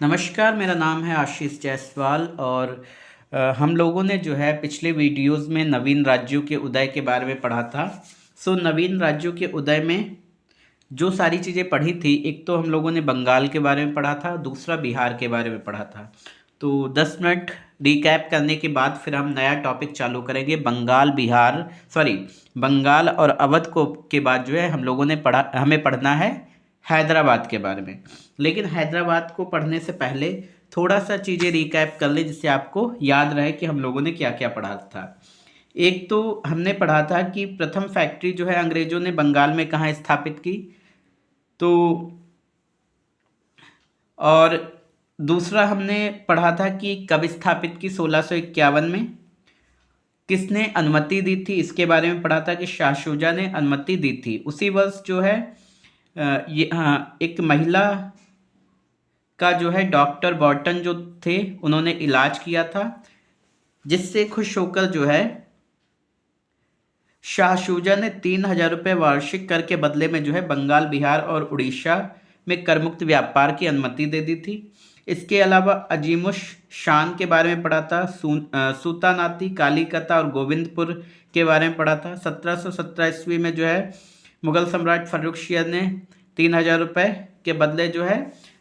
नमस्कार, मेरा नाम है आशीष जायसवाल और हम लोगों ने जो है पिछले वीडियोस में नवीन राज्यों के उदय के बारे में पढ़ा था। नवीन राज्यों के उदय में जो सारी चीज़ें पढ़ी थी, एक तो हम लोगों ने बंगाल के बारे में पढ़ा था, दूसरा बिहार के बारे में पढ़ा था। तो 10 मिनट रिकैप करने के बाद फिर हम नया टॉपिक चालू करेंगे। बंगाल और अवध को के बाद जो है हम लोगों ने हमें पढ़ना है हैदराबाद के बारे में। लेकिन हैदराबाद को पढ़ने से पहले थोड़ा सा चीज़ें रिकैप कर ले, जिससे आपको याद रहे कि हम लोगों ने क्या क्या पढ़ा था। एक तो हमने पढ़ा था कि प्रथम फैक्ट्री जो है अंग्रेजों ने बंगाल में कहाँ स्थापित की। तो और दूसरा हमने पढ़ा था कि कब स्थापित की, 1651 में। किसने अनुमति दी थी, इसके बारे में पढ़ा था कि शाह शुजा ने अनुमति दी थी। उसी वर्ष जो है एक महिला का जो है डॉक्टर बॉर्टन जो थे, उन्होंने इलाज किया था, जिससे खुश होकर जो है शाह शुजा ने 3,000 रुपये वार्षिक कर के बदले में जो है बंगाल, बिहार और उड़ीसा में करमुक्त व्यापार की अनुमति दे दी थी। इसके अलावा अजीमुश शान के बारे में पढ़ा था, सूतानाती, कालीकता और गोविंदपुर के बारे में पढ़ा था। 1717 ईस्वी में जो है मुगल सम्राट फर्रुखशिह ने 3,000 रुपये के बदले जो है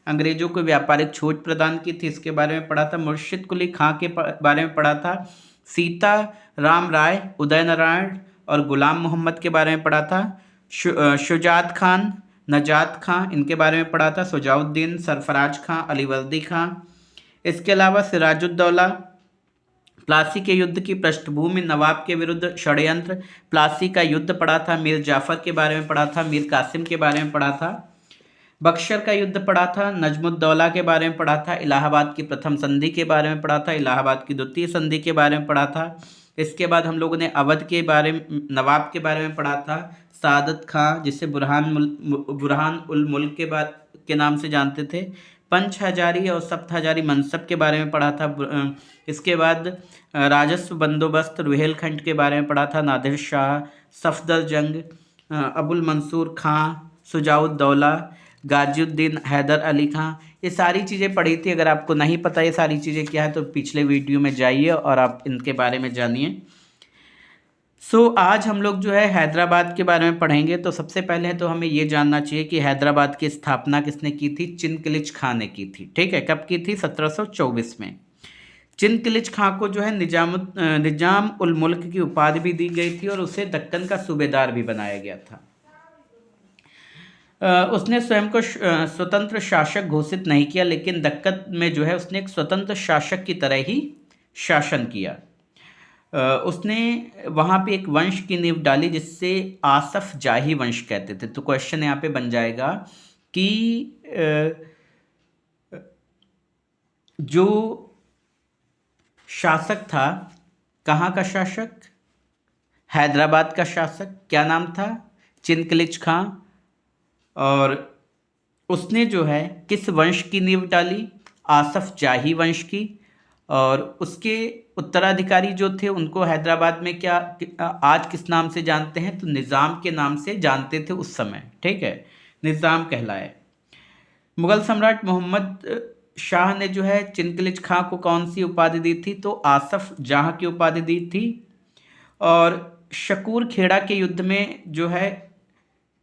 अंग्रेजों को व्यापारिक छूट प्रदान की थी, इसके बारे में पढ़ा था। मुर्शिद कुली खां के बारे में पढ़ा था। सीता राम राय, उदय नारायण और गुलाम मोहम्मद के बारे में पढ़ा था। शुजात खान, नजात खां, इनके बारे में पढ़ा था। सुजाउद्दीन, सरफराज खां, अलीवर्दी खां। इसके अलावा सिराजुद्दौला, प्लासी के युद्ध की पृष्ठभूमि, नवाब के विरुद्ध षड्यंत्र, प्लासी का युद्ध पढ़ा था। मीर जाफर के बारे में पढ़ा था। मीर कासिम के बारे में पढ़ा था। बक्सर का युद्ध पढ़ा था। नजमुद्दौला के बारे में पढ़ा था। इलाहाबाद की प्रथम संधि के बारे में पढ़ा था। इलाहाबाद की द्वितीय संधि के बारे में पढ़ा था। इसके बाद हम लोगों ने अवध के बारे में, नवाब के बारे में पढ़ा था। सादत खां, जिसे बुरहान उल मुल्क के नाम से जानते थे। पंच हजारी और सप्त हजारी मनसब के बारे में पढ़ा था। इसके बाद राजस्व बंदोबस्त, रुहेलखंड के बारे में पढ़ा था। नादिर शाह, सफदर जंग, अबुल मंसूर खां, सुजाउद्दौला, गाजिउद्दीन हैदर अली खां, ये सारी चीज़ें पढ़ी थी। अगर आपको नहीं पता ये सारी चीज़ें क्या है तो पिछले वीडियो में जाइए और आप इनके बारे में जानिए। आज हम लोग जो है हैदराबाद के बारे में पढ़ेंगे। तो सबसे पहले तो हमें ये जानना चाहिए कि हैदराबाद की स्थापना किसने की थी। चिनकिलिच खां ने की थी। ठीक है, कब की थी? 1724 में। चिनकिलिच खां को जो है निजाम उल मुल्क की उपाधि भी दी गई थी और उसे दक्कन का सूबेदार भी बनाया गया था। उसने स्वयं को स्वतंत्र शासक घोषित नहीं किया, लेकिन दक्कन में जो है उसने एक स्वतंत्र शासक की तरह ही शासन किया। उसने वहाँ पे एक वंश की नींव डाली जिससे आसफ जाही वंश कहते थे। तो क्वेश्चन यहाँ पे बन जाएगा कि जो शासक था, कहाँ का शासक? हैदराबाद का शासक। क्या नाम था? चिनकिलिच खां। और उसने जो है किस वंश की नींव डाली? आसफ जाही वंश की। और उसके उत्तराधिकारी जो थे उनको हैदराबाद में क्या आज किस नाम से जानते हैं? तो निज़ाम के नाम से जानते थे उस समय। ठीक है, निज़ाम कहलाए। मुगल सम्राट मोहम्मद शाह ने जो है चिनकिलिच खां को कौन सी उपाधि दी थी? तो आसफ जाह की उपाधि दी थी। और शकूर खेड़ा के युद्ध में जो है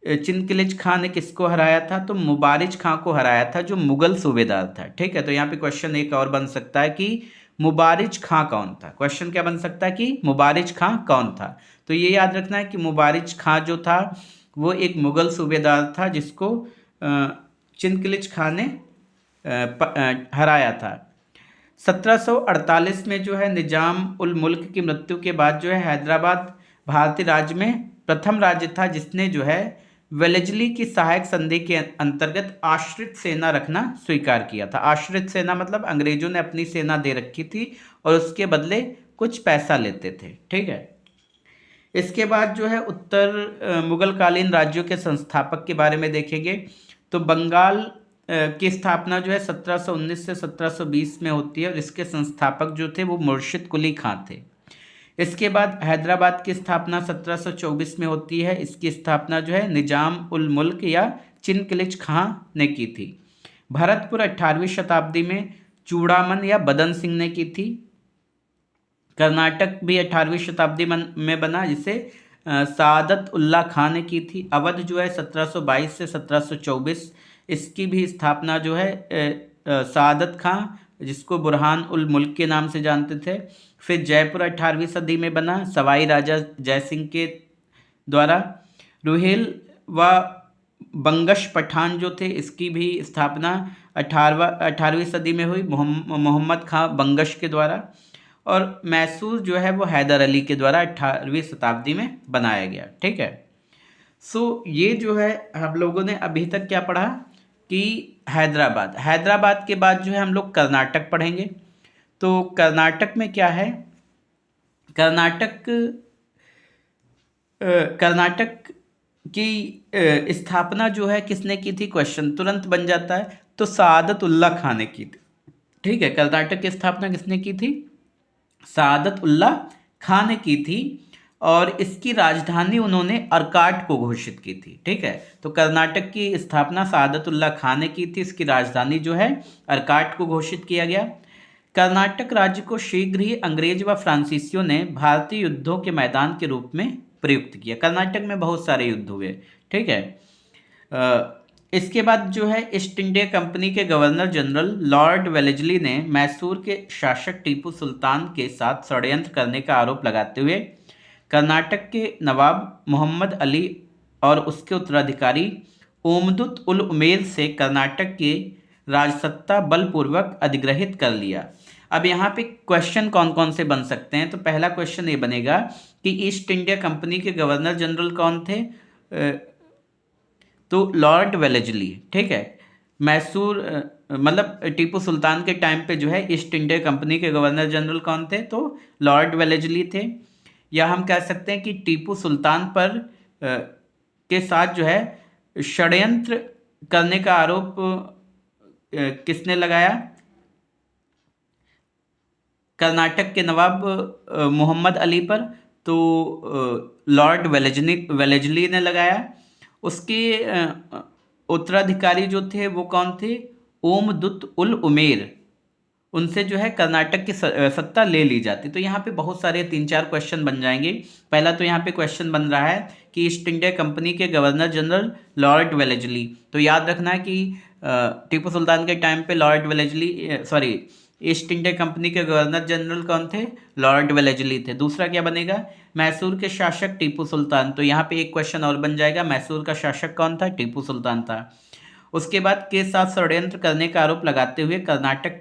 चिनकिलिच खां ने किसको हराया था? तो मुबारिज खां को हराया था, जो मुगल सूबेदार था। ठीक है, तो यहाँ पे क्वेश्चन एक और बन सकता है कि मुबारिज खां कौन था। क्वेश्चन क्या बन सकता है कि मुबारिज खां कौन था? तो ये याद रखना है कि मुबारिज खां जो था वो एक मुगल सूबेदार था, जिसको चिनकिलिच खां ने हराया था। 1748 में जो है निजाम उल मुल्क की मृत्यु के बाद जो है हैदराबाद भारतीय राज्य में प्रथम राज्य था जिसने जो है वेलेजली की सहायक संधि के अंतर्गत आश्रित सेना रखना स्वीकार किया था। आश्रित सेना मतलब अंग्रेजों ने अपनी सेना दे रखी थी और उसके बदले कुछ पैसा लेते थे। ठीक है, इसके बाद जो है उत्तर मुगल कालीन राज्यों के संस्थापक के बारे में देखेंगे। तो बंगाल की स्थापना जो है 1719 से 1720 में होती है और इसके संस्थापक जो थे वो मुर्शिद कुली खां थे। इसके बाद हैदराबाद की स्थापना 1724 में होती है। इसकी स्थापना जो है निजाम उल मुल्क या चिनकिलिच खां ने की थी। भरतपुर 18वीं शताब्दी में चूड़ामन या बदन सिंह ने की थी। कर्नाटक भी 18वीं शताब्दी में बना, जिसे सादत उल्ला खां ने की थी। अवध जो है 1722 से 1724, इसकी भी स्थापना जो है सादत खां, जिसको बुरहान उल मुल्क के नाम से जानते थे। फिर जयपुर 18वीं सदी में बना सवाई राजा जयसिंह के द्वारा। रुहेल व बंगश पठान जो थे, इसकी भी स्थापना 18वीं सदी में हुई मोहम्मद खां बंगश के द्वारा। और मैसूर जो है वो हैदर अली के द्वारा 18वीं शताब्दी में बनाया गया। ठीक है। सो ये जो है हम लोगों ने अभी तक क्या पढ़ा कि हैदराबाद के बाद जो है हम लोग कर्नाटक पढ़ेंगे। तो कर्नाटक में क्या है, कर्नाटक की स्थापना जो है किसने की थी, क्वेश्चन तुरंत बन जाता है, तो सादत उल्ला खां ने की थी। ठीक है, कर्नाटक की स्थापना किसने की थी, सादत उल्ला खां ने की थी, और इसकी राजधानी उन्होंने अर्काट को घोषित की थी। ठीक है, तो कर्नाटक की स्थापना सादत उल्ला खां ने की थी, इसकी राजधानी जो है अर्काट को घोषित किया गया। कर्नाटक राज्य को शीघ्र ही अंग्रेज व फ्रांसीसियों ने भारतीय युद्धों के मैदान के रूप में प्रयुक्त किया। कर्नाटक में बहुत सारे युद्ध हुए। ठीक है, इसके बाद जो है ईस्ट इंडिया कंपनी के गवर्नर जनरल लॉर्ड वेलेस्ली ने मैसूर के शासक टीपू सुल्तान के साथ षड्यंत्र करने का आरोप लगाते हुए कर्नाटक के नवाब मोहम्मद अली और उसके उत्तराधिकारी ओमदुत उल उमेर से कर्नाटक के राजसत्ता बलपूर्वक अधिग्रहित कर लिया। अब यहाँ पे क्वेश्चन कौन कौन से बन सकते हैं, तो पहला क्वेश्चन ये बनेगा कि ईस्ट इंडिया कंपनी के गवर्नर जनरल कौन थे, तो लॉर्ड वेलेस्ली। ठीक है, मैसूर मतलब टीपू सुल्तान के टाइम पे जो है ईस्ट इंडिया कंपनी के गवर्नर जनरल कौन थे, तो लॉर्ड वेलेस्ली थे। या हम कह सकते हैं कि टीपू सुल्तान पर के साथ जो है षड्यंत्र करने का आरोप किसने लगाया, कर्नाटक के नवाब मोहम्मद अली पर, तो लॉर्ड वेलेस्ली ने लगाया। उसके उत्तराधिकारी जो थे वो कौन थे, ओमदुत उल उमेर, उनसे जो है कर्नाटक की सत्ता ले ली जाती। तो यहाँ पे बहुत सारे 3-4 क्वेश्चन बन जाएंगे। पहला तो यहाँ पे क्वेश्चन बन रहा है कि ईस्ट इंडिया कंपनी के गवर्नर जनरल लॉर्ड वेलेस्ली, तो याद रखना है कि टीपू सुल्तान के टाइम पे Lord Wellesley east India company के गवर्नर जनरल कौन थे, लॉर्ड वेलेस्ली थे। दूसरा क्या बनेगा, मैसूर के शासक टीपू सुल्तान, तो यहाँ पे एक क्वेश्चन और बन जाएगा, मैसूर का शासक कौन था, टीपू सुल्तान था। उसके बाद के साथ षड्यंत्र करने का आरोप लगाते हुए कर्नाटक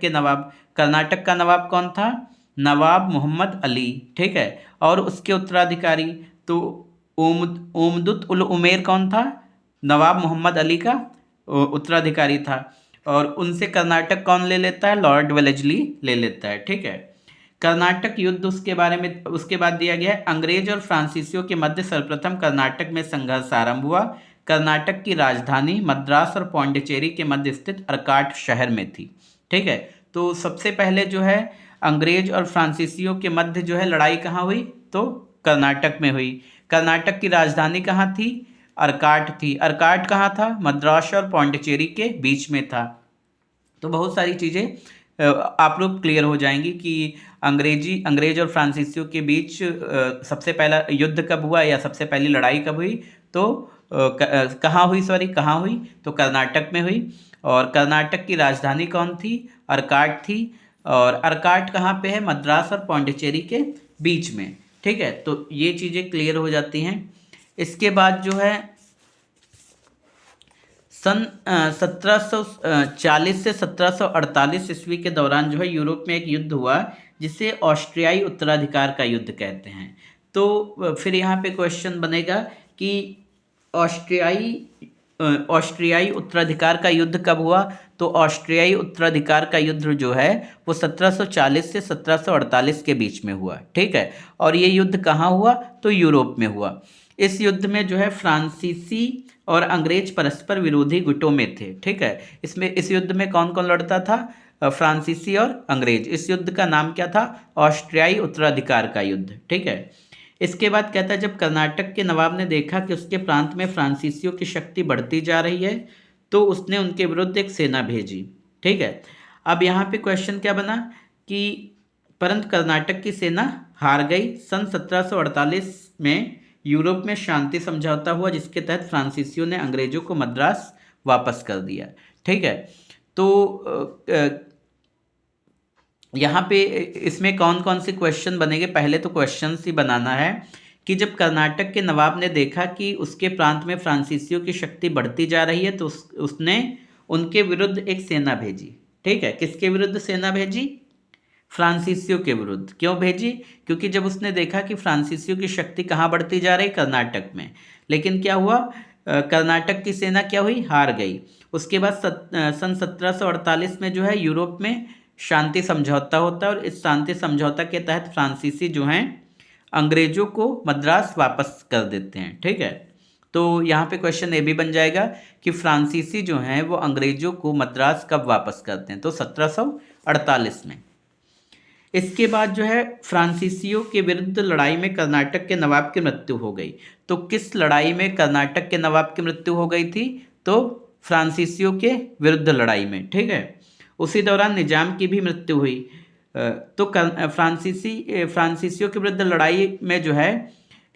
का नवाब कौन था, नवाब मोहम्मद अली। ठीक है, और उसके उत्तराधिकारी तो ओमदुत उल उमेर कौन था, नवाब मोहम्मद अली का उत्तराधिकारी था, और उनसे कर्नाटक कौन ले लेता है, लॉर्ड वेलेस्ली ले लेता है। ठीक है, कर्नाटक युद्ध उसके बाद दिया गया है। अंग्रेज और फ्रांसीसियों के मध्य सर्वप्रथम कर्नाटक में संघर्ष आरंभ हुआ। कर्नाटक की राजधानी मद्रास और पौंडीचेरी के मध्य स्थित अर्काट शहर में थी। ठीक है, तो सबसे पहले जो है अंग्रेज और फ्रांसीसियों के मध्य जो है लड़ाई कहाँ हुई, तो कर्नाटक में हुई। कर्नाटक की राजधानी कहाँ थी, अर्काट थी। अर्काट कहाँ था, मद्रास और पौंडीचेरी के बीच में था। तो बहुत सारी चीज़ें आप लोग क्लियर हो जाएंगी कि अंग्रेज और फ्रांसीसियों के बीच सबसे पहला युद्ध कब हुआ या सबसे पहली लड़ाई कब हुई, तो कहाँ हुई, तो कर्नाटक में हुई। और कर्नाटक की राजधानी कौन थी, अर्काट थी, और अर्काट कहाँ पे है, मद्रास और पौंडीचेरी के बीच में। ठीक है, तो ये चीज़ें क्लियर हो जाती हैं। इसके बाद जो है सन 1740 से 1748 ईस्वी के दौरान जो है यूरोप में एक युद्ध हुआ जिसे ऑस्ट्रियाई उत्तराधिकार का युद्ध कहते हैं। तो फिर यहाँ पे क्वेश्चन बनेगा कि ऑस्ट्रियाई उत्तराधिकार का युद्ध कब हुआ, तो ऑस्ट्रियाई उत्तराधिकार का युद्ध जो है वो 1740 से 1748 के बीच में हुआ। ठीक है, और ये युद्ध कहाँ हुआ, तो यूरोप में हुआ। इस युद्ध में जो है फ्रांसीसी और अंग्रेज परस्पर विरोधी गुटों में थे। ठीक है, इस युद्ध में कौन कौन लड़ता था, फ्रांसीसी और अंग्रेज। इस युद्ध का नाम क्या था, ऑस्ट्रियाई उत्तराधिकार का युद्ध। ठीक है, इसके बाद कहता है जब कर्नाटक के नवाब ने देखा कि उसके प्रांत में फ्रांसीसियों की शक्ति बढ़ती जा रही है, तो उसने उनके विरुद्ध एक सेना भेजी। ठीक है, अब यहाँ पे क्वेश्चन क्या बना कि परंतु कर्नाटक की सेना हार गई। सन 1748 में यूरोप में शांति समझौता हुआ, जिसके तहत फ्रांसीसियों ने अंग्रेजों को मद्रास वापस कर दिया। ठीक है, तो यहाँ पे इसमें कौन कौन से क्वेश्चन बनेंगे, पहले तो क्वेश्चन ही बनाना है कि जब कर्नाटक के नवाब ने देखा कि उसके प्रांत में फ्रांसीसियों की शक्ति बढ़ती जा रही है, तो उसने उनके विरुद्ध एक सेना भेजी। ठीक है, किसके विरुद्ध सेना भेजी? फ्रांसीसियों के विरुद्ध। क्यों भेजी? क्योंकि जब उसने देखा कि फ्रांसीसियों की शक्ति कहाँ बढ़ती जा रही, कर्नाटक में। लेकिन क्या हुआ, कर्नाटक की सेना क्या हुई, हार गई। उसके बाद सन 1748 में जो है यूरोप में शांति समझौता होता है, और इस शांति समझौता के तहत फ्रांसीसी जो हैं अंग्रेजों को मद्रास वापस कर देते हैं। ठीक है, तो यहाँ पे क्वेश्चन ये भी बन जाएगा कि फ्रांसीसी जो हैं वो अंग्रेजों को मद्रास कब वापस करते हैं, तो 1748 में। इसके बाद जो है फ्रांसीसियों के विरुद्ध लड़ाई में कर्नाटक के नवाब की मृत्यु हो गई। तो किस लड़ाई में कर्नाटक के नवाब की मृत्यु हो गई थी? तो फ्रांसीसियों के विरुद्ध लड़ाई में। ठीक है, उसी दौरान निजाम की भी मृत्यु हुई। तो फ्रांसीसियों के विरुद्ध लड़ाई में जो है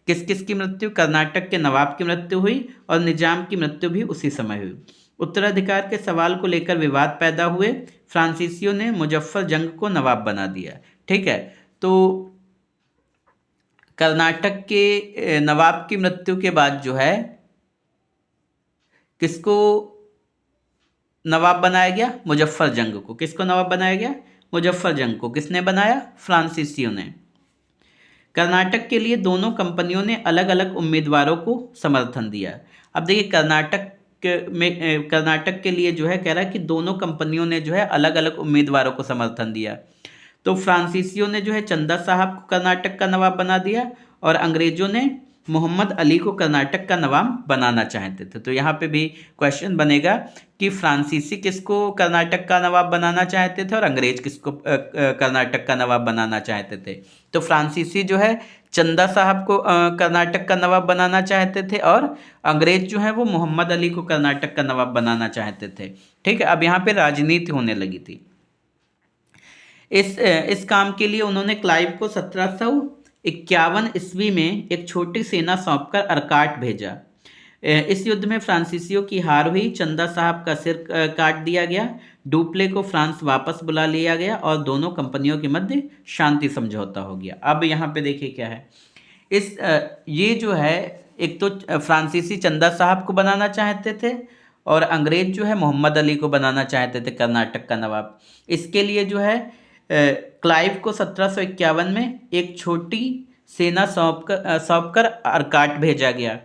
किस किस की मृत्यु? कर्नाटक के नवाब की मृत्यु हुई और निजाम की मृत्यु भी उसी समय हुई। उत्तराधिकार के सवाल को लेकर विवाद पैदा हुए। फ्रांसीसियों ने मुजफ्फर जंग को नवाब बना दिया। ठीक है, तो कर्नाटक के नवाब की मृत्यु के बाद जो है किसको नवाब बनाया गया? मुजफ्फर जंग को। किसको नवाब बनाया गया? मुजफ्फर जंग को। किसने बनाया? फ्रांसीसियों ने। कर्नाटक के लिए दोनों कंपनियों ने अलग अलग उम्मीदवारों को समर्थन दिया। अब देखिए कर्नाटक के लिए जो है कह रहा है कि दोनों कंपनियों ने जो है अलग अलग उम्मीदवारों को समर्थन दिया। तो फ्रांसीसियों ने जो है चंदा साहब को कर्नाटक का नवाब बना दिया, और अंग्रेजों ने मोहम्मद अली को कर्नाटक का नवाब बनाना चाहते थे। तो यहाँ पे भी क्वेश्चन बनेगा कि फ्रांसीसी किसको कर्नाटक का नवाब बनाना चाहते थे और अंग्रेज किसको कर्नाटक का नवाब बनाना चाहते थे। तो फ्रांसीसी जो है चंदा साहब को कर्नाटक का नवाब बनाना चाहते थे, और अंग्रेज जो है वो मोहम्मद अली को कर्नाटक का नवाब बनाना चाहते थे। ठीक है, अब यहाँ पे राजनीति होने लगी थी। इस काम के लिए उन्होंने क्लाइव को 1751 ईस्वी में एक छोटी सेना सौंपकर अर्काट भेजा। इस युद्ध में फ्रांसीसियों की हार हुई। चंदा साहब का सिर काट दिया गया। डुप्ले को फ्रांस वापस बुला लिया गया और दोनों कंपनियों के मध्य शांति समझौता हो गया। अब यहाँ पे देखिए क्या है, ये जो है एक तो फ्रांसीसी चंदा साहब को बनाना चाहते थे, और अंग्रेज जो है मोहम्मद अली को बनाना चाहते थे कर्नाटक का नवाब। इसके लिए जो है क्लाइव को 1751 में एक छोटी सेना सौंपकर अर्काट भेजा गया।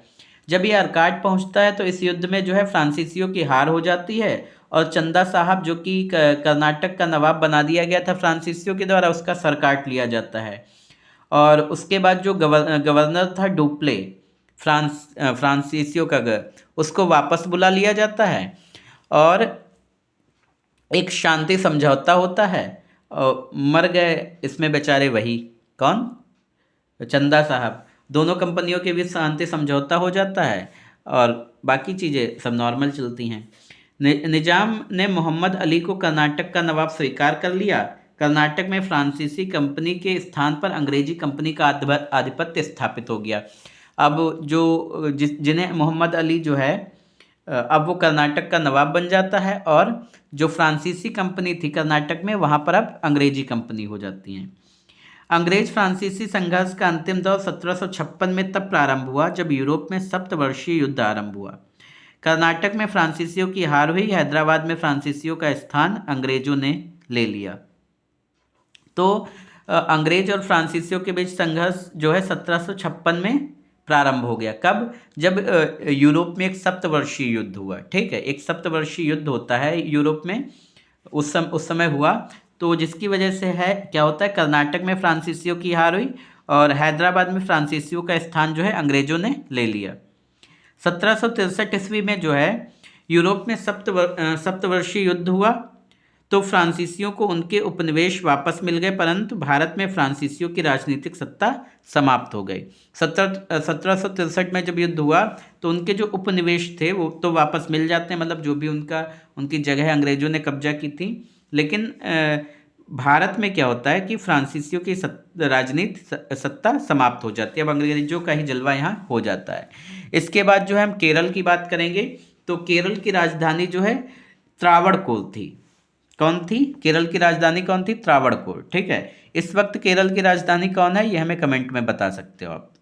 जब ये अर्काट पहुंचता है तो इस युद्ध में जो है फ्रांसीसियों की हार हो जाती है, और चंदा साहब जो कि कर्नाटक का नवाब बना दिया गया था फ्रांसीसियों के द्वारा, उसका सर काट लिया जाता है। और उसके बाद जो गवर्नर था डुप्ले, फ्रांसीसियों का उसको वापस बुला लिया जाता है, और एक शांति समझौता होता है। और मर गए इसमें बेचारे वही कौन? चंदा साहब। दोनों कंपनियों के बीच शांति समझौता हो जाता है, और बाकी चीज़ें सब नॉर्मल चलती हैं। निजाम ने मोहम्मद अली को कर्नाटक का नवाब स्वीकार कर लिया। कर्नाटक में फ्रांसीसी कंपनी के स्थान पर अंग्रेजी कंपनी का आधिपत्य स्थापित हो गया। अब जो जिन्हें मोहम्मद अली जो है अब वो कर्नाटक का नवाब बन जाता है, और जो फ्रांसीसी कंपनी थी कर्नाटक में, वहाँ पर अब अंग्रेजी कंपनी हो जाती हैं। अंग्रेज फ्रांसीसी संघर्ष का अंतिम दौर 1756 में तब प्रारंभ हुआ जब यूरोप में सप्तवर्षीय युद्ध आरंभ हुआ। कर्नाटक में फ्रांसीसियों की हार हुई। हैदराबाद में फ्रांसीसियों का स्थान अंग्रेजों ने ले लिया। तो अंग्रेज और फ्रांसीसियों के बीच संघर्ष जो है 1756 में प्रारंभ हो गया। कब? जब यूरोप में एक सप्तवर्षीय युद्ध हुआ। ठीक है, एक सप्तवर्षीय युद्ध होता है यूरोप में, उस समय हुआ। तो जिसकी वजह से है क्या होता है, कर्नाटक में फ्रांसीसियों की हार हुई, और हैदराबाद में फ्रांसीसियों का स्थान जो है अंग्रेजों ने ले लिया। 1763 ईस्वी में जो है यूरोप में सप्तवर्षीय युद्ध हुआ। तो फ्रांसीसियों को उनके उपनिवेश वापस मिल गए, परंतु भारत में फ्रांसीसियों की राजनीतिक सत्ता समाप्त हो गई। 1763 में जब युद्ध हुआ तो उनके जो उपनिवेश थे वो तो वापस मिल जाते हैं, मतलब जो भी उनकी जगह अंग्रेजों ने कब्जा की थी। लेकिन भारत में क्या होता है कि फ्रांसीसियों की राजनीति सत्ता समाप्त हो जाती है, अब अंग्रेजों का ही जलवा यहाँ हो जाता है। इसके बाद जो है हम केरल की बात करेंगे। तो केरल की राजधानी जो है त्रावणकोर थी। कौन थी? केरल की राजधानी कौन थी? त्रावणकोर। ठीक है, इस वक्त केरल की राजधानी कौन है, ये हमें कमेंट में बता सकते हो आप।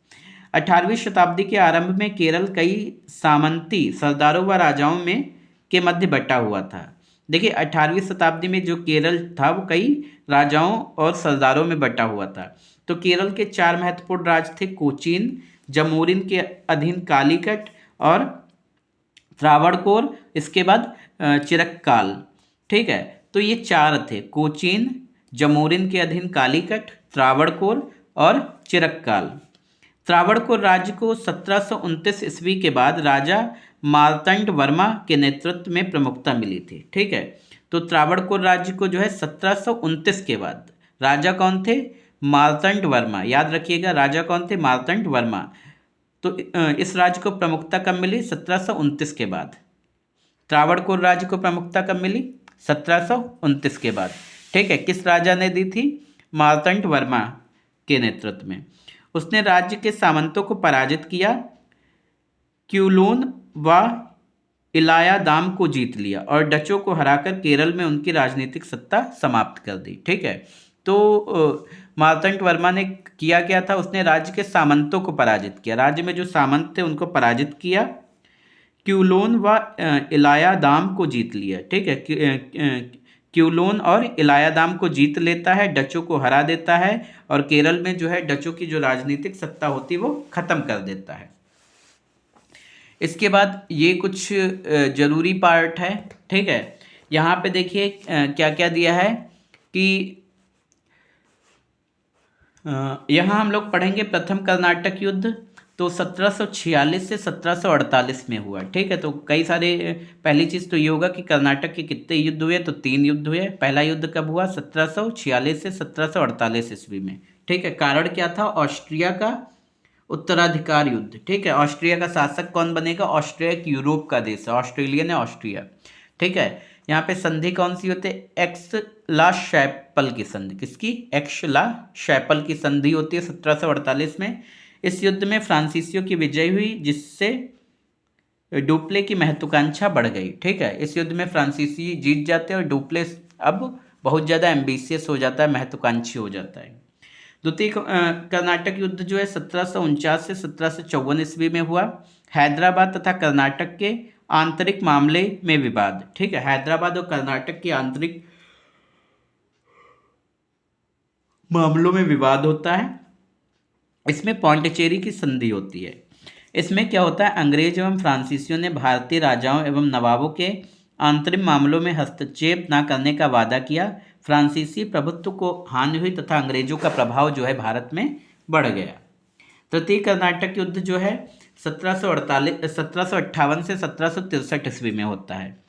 18वीं शताब्दी के आरंभ में केरल कई सामंती सरदारों व राजाओं में के मध्य बटा हुआ था। देखिए 18वीं शताब्दी में जो केरल था वो कई राजाओं और सरदारों में बटा हुआ था। तो केरल के 4 महत्वपूर्ण राज थे, कोचीन, जमोरिन के अधीन कालीकट और त्रावणकोर, इसके बाद चिरक्काल। ठीक है, तो ये 4 थे, कोचीन, जमोरिन के अधीन कालीकट, त्रावणकोर और चिरक्काल। त्रावणकोर राज्य को 1729 ईस्वी के बाद राजा मार्तंड वर्मा के नेतृत्व में प्रमुखता मिली थी। ठीक है, तो त्रावणकोर राज्य को जो है 1729 के बाद राजा कौन थे? मार्तंड वर्मा। याद रखिएगा, राजा कौन थे? मार्तंड वर्मा। तो इस राज्य को प्रमुखता कब मिली? 1729 के बाद। त्रावणकोर राज्य को प्रमुखता कब मिली? 1729 के बाद। ठीक है, किस राजा ने दी थी? मार्तंड वर्मा के नेतृत्व में। उसने राज्य के सामंतों को पराजित किया, क्यूलोन व इलायादाम को जीत लिया और डचों को हराकर केरल में उनकी राजनीतिक सत्ता समाप्त कर दी। ठीक है, तो मार्तंड वर्मा ने किया क्या था? उसने राज्य के सामंतों को पराजित किया, राज्य में जो सामंत थे उनको पराजित किया, क्यूलोन व इलायादाम को जीत लिया। ठीक है, क्यूलोन और इलायादाम को जीत लेता है, डचों को हरा देता है और केरल में जो है डचों की जो राजनीतिक सत्ता होती है वो खत्म कर देता है। इसके बाद ये कुछ जरूरी पार्ट है। ठीक है, यहाँ पे देखिए क्या क्या दिया है कि यहाँ हम लोग पढ़ेंगे प्रथम कर्नाटक युद्ध, तो 1746 से 1748 में हुआ। ठीक है, तो कई सारे, पहली चीज़ तो ये होगा कि कर्नाटक के कितने युद्ध हुए, तो 3 युद्ध हुए। पहला युद्ध कब हुआ? 1746 से 1748 ईस्वी में। ठीक है, कारण क्या था? ऑस्ट्रिया का उत्तराधिकार युद्ध। ठीक है, ऑस्ट्रिया का शासक कौन बनेगा? ऑस्ट्रिया एक यूरोप का देश है, ऑस्ट्रेलियन है ऑस्ट्रिया। ठीक है, यहाँ पे संधि कौन सी होती है? एक्स-ला-शैपल की संधि। किसकी? एक्स-ला-शैपल की संधि होती है 1748 में। इस युद्ध में फ्रांसीसियों की विजय हुई, जिससे डुप्ले की महत्वाकांक्षा बढ़ गई। ठीक है, इस युद्ध में फ्रांसीसी जीत जाते हैं और डुप्ले अब बहुत ज़्यादा एम्बिशियस हो जाता है, महत्वाकांक्षी हो जाता है। द्वितीय कर्नाटक युद्ध जो है 1749 से 1754 ईस्वी में हुआ। हैदराबाद तथा कर्नाटक के आंतरिक मामले में विवाद। ठीक है, हैदराबाद और कर्नाटक के आंतरिक मामलों में विवाद होता है। इसमें पौंडीचेरी की संधि होती है। इसमें क्या होता है? अंग्रेज एवं फ्रांसीसियों ने भारतीय राजाओं एवं नवाबों के आंतरिक मामलों में हस्तक्षेप न करने का वादा किया। फ्रांसीसी प्रभुत्व को हानि हुई तथा अंग्रेजों का प्रभाव जो है भारत में बढ़ गया। तृतीय कर्नाटक युद्ध जो है 1758 से 1763 ईस्वी में होता है।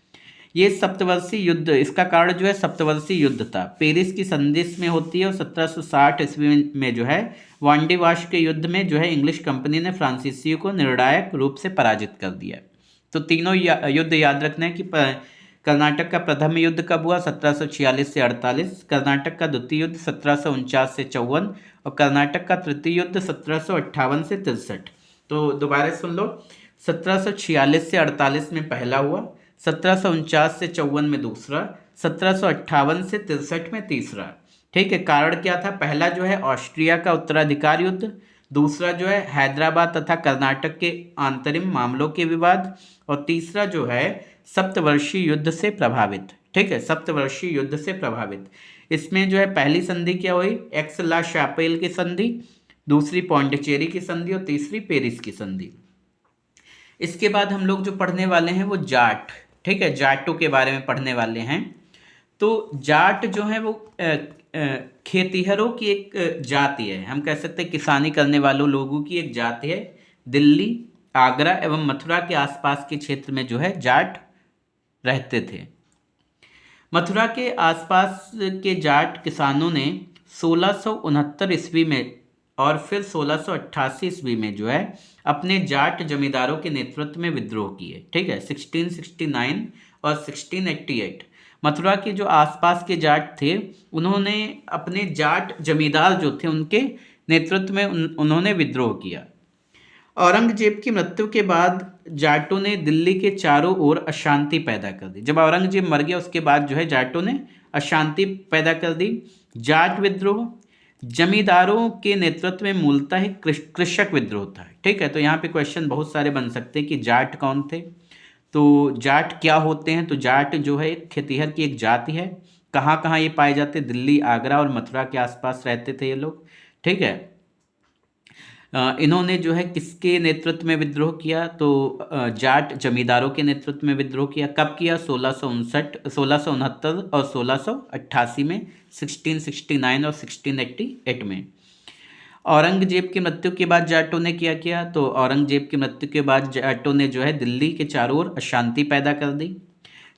ये सप्तवर्षीय युद्ध, इसका कारण जो है सप्तवर्षीय युद्ध था, पेरिस की संधि में होती है। और 1760 ईस्वी में जो है वांडी वाश के युद्ध में जो है इंग्लिश कंपनी ने फ्रांसीसियों को निर्णायक रूप से पराजित कर दिया। तो तीनों युद्ध याद रखना है कि कर्नाटक का प्रथम युद्ध कब हुआ? 1746 से 48, कर्नाटक का द्वितीय युद्ध 1749 से 54 और कर्नाटक का तृतीय युद्ध 1758 से 63। तो दोबारा सुन लो, 1746 से 48 में पहला हुआ, 1749 से 54 में दूसरा, 1758 से 63 में तीसरा। ठीक है, कारण क्या था? पहला जो है ऑस्ट्रिया का उत्तराधिकार युद्ध, दूसरा जो है हैदराबाद तथा कर्नाटक के आंतरिक मामलों के विवाद और तीसरा जो है सप्तवर्षीय युद्ध से प्रभावित। ठीक है, सप्तवर्षीय युद्ध से प्रभावित। इसमें जो है पहली संधि क्या हुई? एक्स-ला-शैपेल की संधि, दूसरी पौंडीचेरी की संधि और तीसरी पेरिस की संधि। इसके बाद हम लोग जो पढ़ने वाले हैं वो जाट। ठीक है, जाटों के बारे में पढ़ने वाले हैं। तो जाट जो है वो खेतिहरों की एक जाति है, हम कह सकते हैं किसानी करने वालों लोगों की एक जाति है। दिल्ली, आगरा एवं मथुरा के आसपास के क्षेत्र में जो है जाट रहते थे। मथुरा के आसपास के जाट किसानों ने 1669 ईस्वी में और फिर 1688 ईस्वी में जो है अपने जाट जमींदारों के नेतृत्व में विद्रोह किए। ठीक है, 1669 और 1688 मथुरा के जो आसपास के जाट थे उन्होंने अपने जाट जमींदार जो थे उनके नेतृत्व में उन्होंने विद्रोह किया। औरंगजेब की मृत्यु के बाद जाटों ने दिल्ली के चारों ओर अशांति पैदा कर दी। जब औरंगजेब मर गया उसके बाद जो है जाटों ने अशांति पैदा कर दी। जाट विद्रोह जमींदारों के नेतृत्व में मूलतः कृषक विद्रोह था। ठीक है, तो यहाँ पे क्वेश्चन बहुत सारे बन सकते हैं कि जाट कौन थे, तो जाट क्या होते हैं। तो जाट जो है खेतिहर की एक जाति है। कहाँ कहाँ ये पाए जाते? दिल्ली, आगरा और मथुरा के आसपास रहते थे ये लोग। ठीक है, इन्होंने जो है किसके नेतृत्व में विद्रोह किया? तो जाट जमींदारों के नेतृत्व में विद्रोह किया। कब किया? 1669 और 1688 में, 1669 और 1688 में। औरंगजेब की मृत्यु के बाद जाटों ने क्या किया? तो औरंगजेब की मृत्यु के बाद जाटों ने जो है दिल्ली के चारों ओर अशांति पैदा कर दी।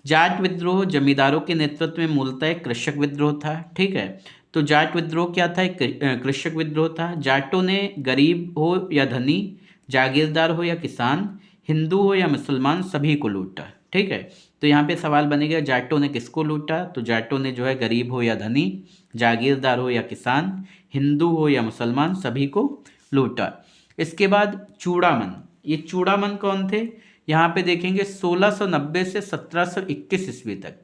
जाट विद्रोह जमींदारों के नेतृत्व में मूलतः कृषक विद्रोह था। ठीक है, तो जाट विद्रोह क्या था? एक कृषक विद्रोह था। जाटों ने गरीब हो या धनी, जागीरदार हो या किसान, हिंदू हो या मुसलमान, सभी को लूटा। ठीक है, तो यहाँ पे सवाल बनेगा जाटों ने किसको लूटा? तो जाटों ने जो है गरीब हो या धनी, जागीरदार हो या किसान, हिंदू हो या मुसलमान, सभी को लूटा। इसके बाद चूड़ामन। ये चूड़ामन कौन थे? यहाँ पे देखेंगे 1690 से 1721 ईस्वी तक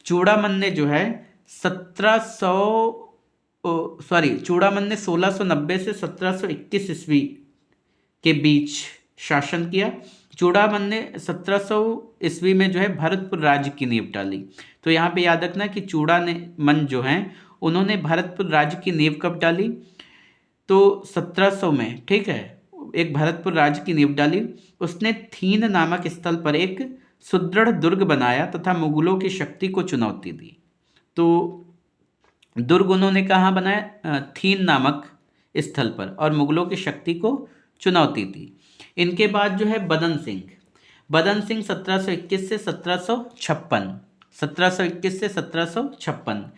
चूड़ामन ने जो है 1690 से 1721 ईस्वी के बीच शासन किया। चूड़ामन ने 1700 ईस्वी में जो है भरतपुर राज्य की नींव डाली। तो यहाँ पे याद रखना कि चूड़ामन जो हैं उन्होंने भरतपुर राज्य की नींव कब डाली? तो 1700 में। ठीक है, एक भरतपुर राज्य की नींव डाली। उसने थीन नामक स्थल पर एक सुदृढ़ दुर्ग बनाया तथा मुगलों की शक्ति को चुनौती दी। तो दुर्ग उन्होंने कहाँ बनाया? थीन नामक स्थल पर, और मुगलों की शक्ति को चुनौती दी। इनके बाद जो है बदन सिंह। बदन सिंह 1721 से 1756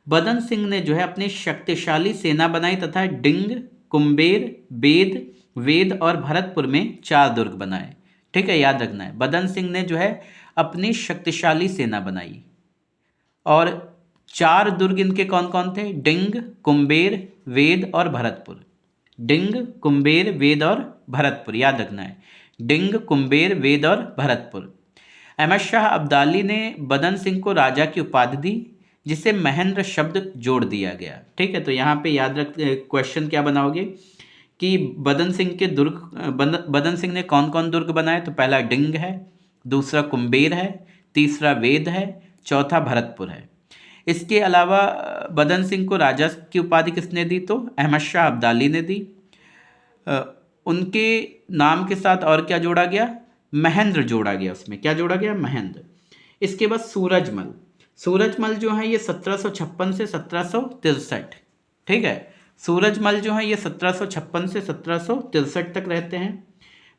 बदन सिंह ने जो है अपनी शक्तिशाली सेना बनाई तथा डिंग, कुंबेर, बेद, वेद और भरतपुर में 4 दुर्ग बनाए। ठीक है, याद रखना है, बदन सिंह ने जो है अपनी शक्तिशाली सेना बनाई और 4 दुर्ग इनके कौन कौन थे? डिंग, कुंबेर, वेद और भरतपुर। डिंग, कुंबेर, वेद और भरतपुर, याद रखना है, डिंग, कुंबेर, वेद और भरतपुर। अहमद शाह अब्दाली ने बदन सिंह को राजा की उपाधि दी जिसे महेंद्र शब्द जोड़ दिया गया। ठीक है, तो यहाँ पे याद रख, क्वेश्चन क्या बनाओगे कि बदन सिंह ने कौन कौन दुर्ग बनाए? तो पहला डिंग है, दूसरा कुंबेर है, तीसरा वेद है, चौथा भरतपुर है। इसके अलावा बदन सिंह को राजा की उपाधि किसने दी? तो अहमद शाह अब्दाली ने दी। उनके नाम के साथ और क्या जोड़ा गया? महेंद्र जोड़ा गया। उसमें क्या जोड़ा गया? महेंद्र। इसके बाद सूरजमल। सूरजमल जो है ये 1756 से 1763। ठीक है, सूरजमल जो है ये 1756 से 1763 तक रहते हैं।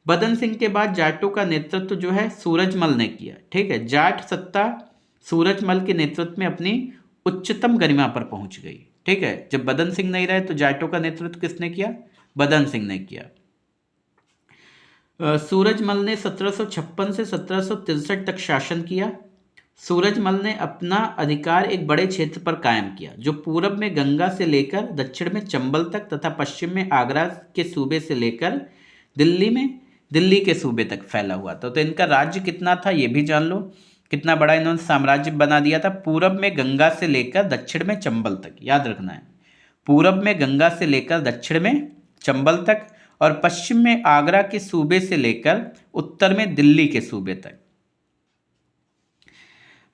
बदन सिंह के बाद जाटों का नेतृत्व जो है सूरजमल ने किया। ठीक है, जाट सत्ता सूरजमल के नेतृत्व में अपनी उच्चतम गरिमा पर पहुंच गई। ठीक है, जब बदन सिंह नहीं रहे तो जाटों का नेतृत्व किसने किया? बदन सिंह ने किया। सूरजमल ने 1756 से 1763 तक शासन किया। सूरजमल ने अपना अधिकार एक बड़े क्षेत्र पर कायम किया जो पूरब में गंगा से लेकर दक्षिण में चंबल तक तथा पश्चिम में आगरा के सूबे से लेकर दिल्ली के सूबे तक फैला हुआ था। तो इनका राज्य कितना था ये भी जान लो, कितना बड़ा इन्होंने साम्राज्य बना दिया था। पूरब में गंगा से लेकर दक्षिण में चंबल तक, याद रखना है, पूरब में गंगा से लेकर दक्षिण में चंबल तक और पश्चिम में आगरा के सूबे से लेकर उत्तर में दिल्ली के सूबे तक।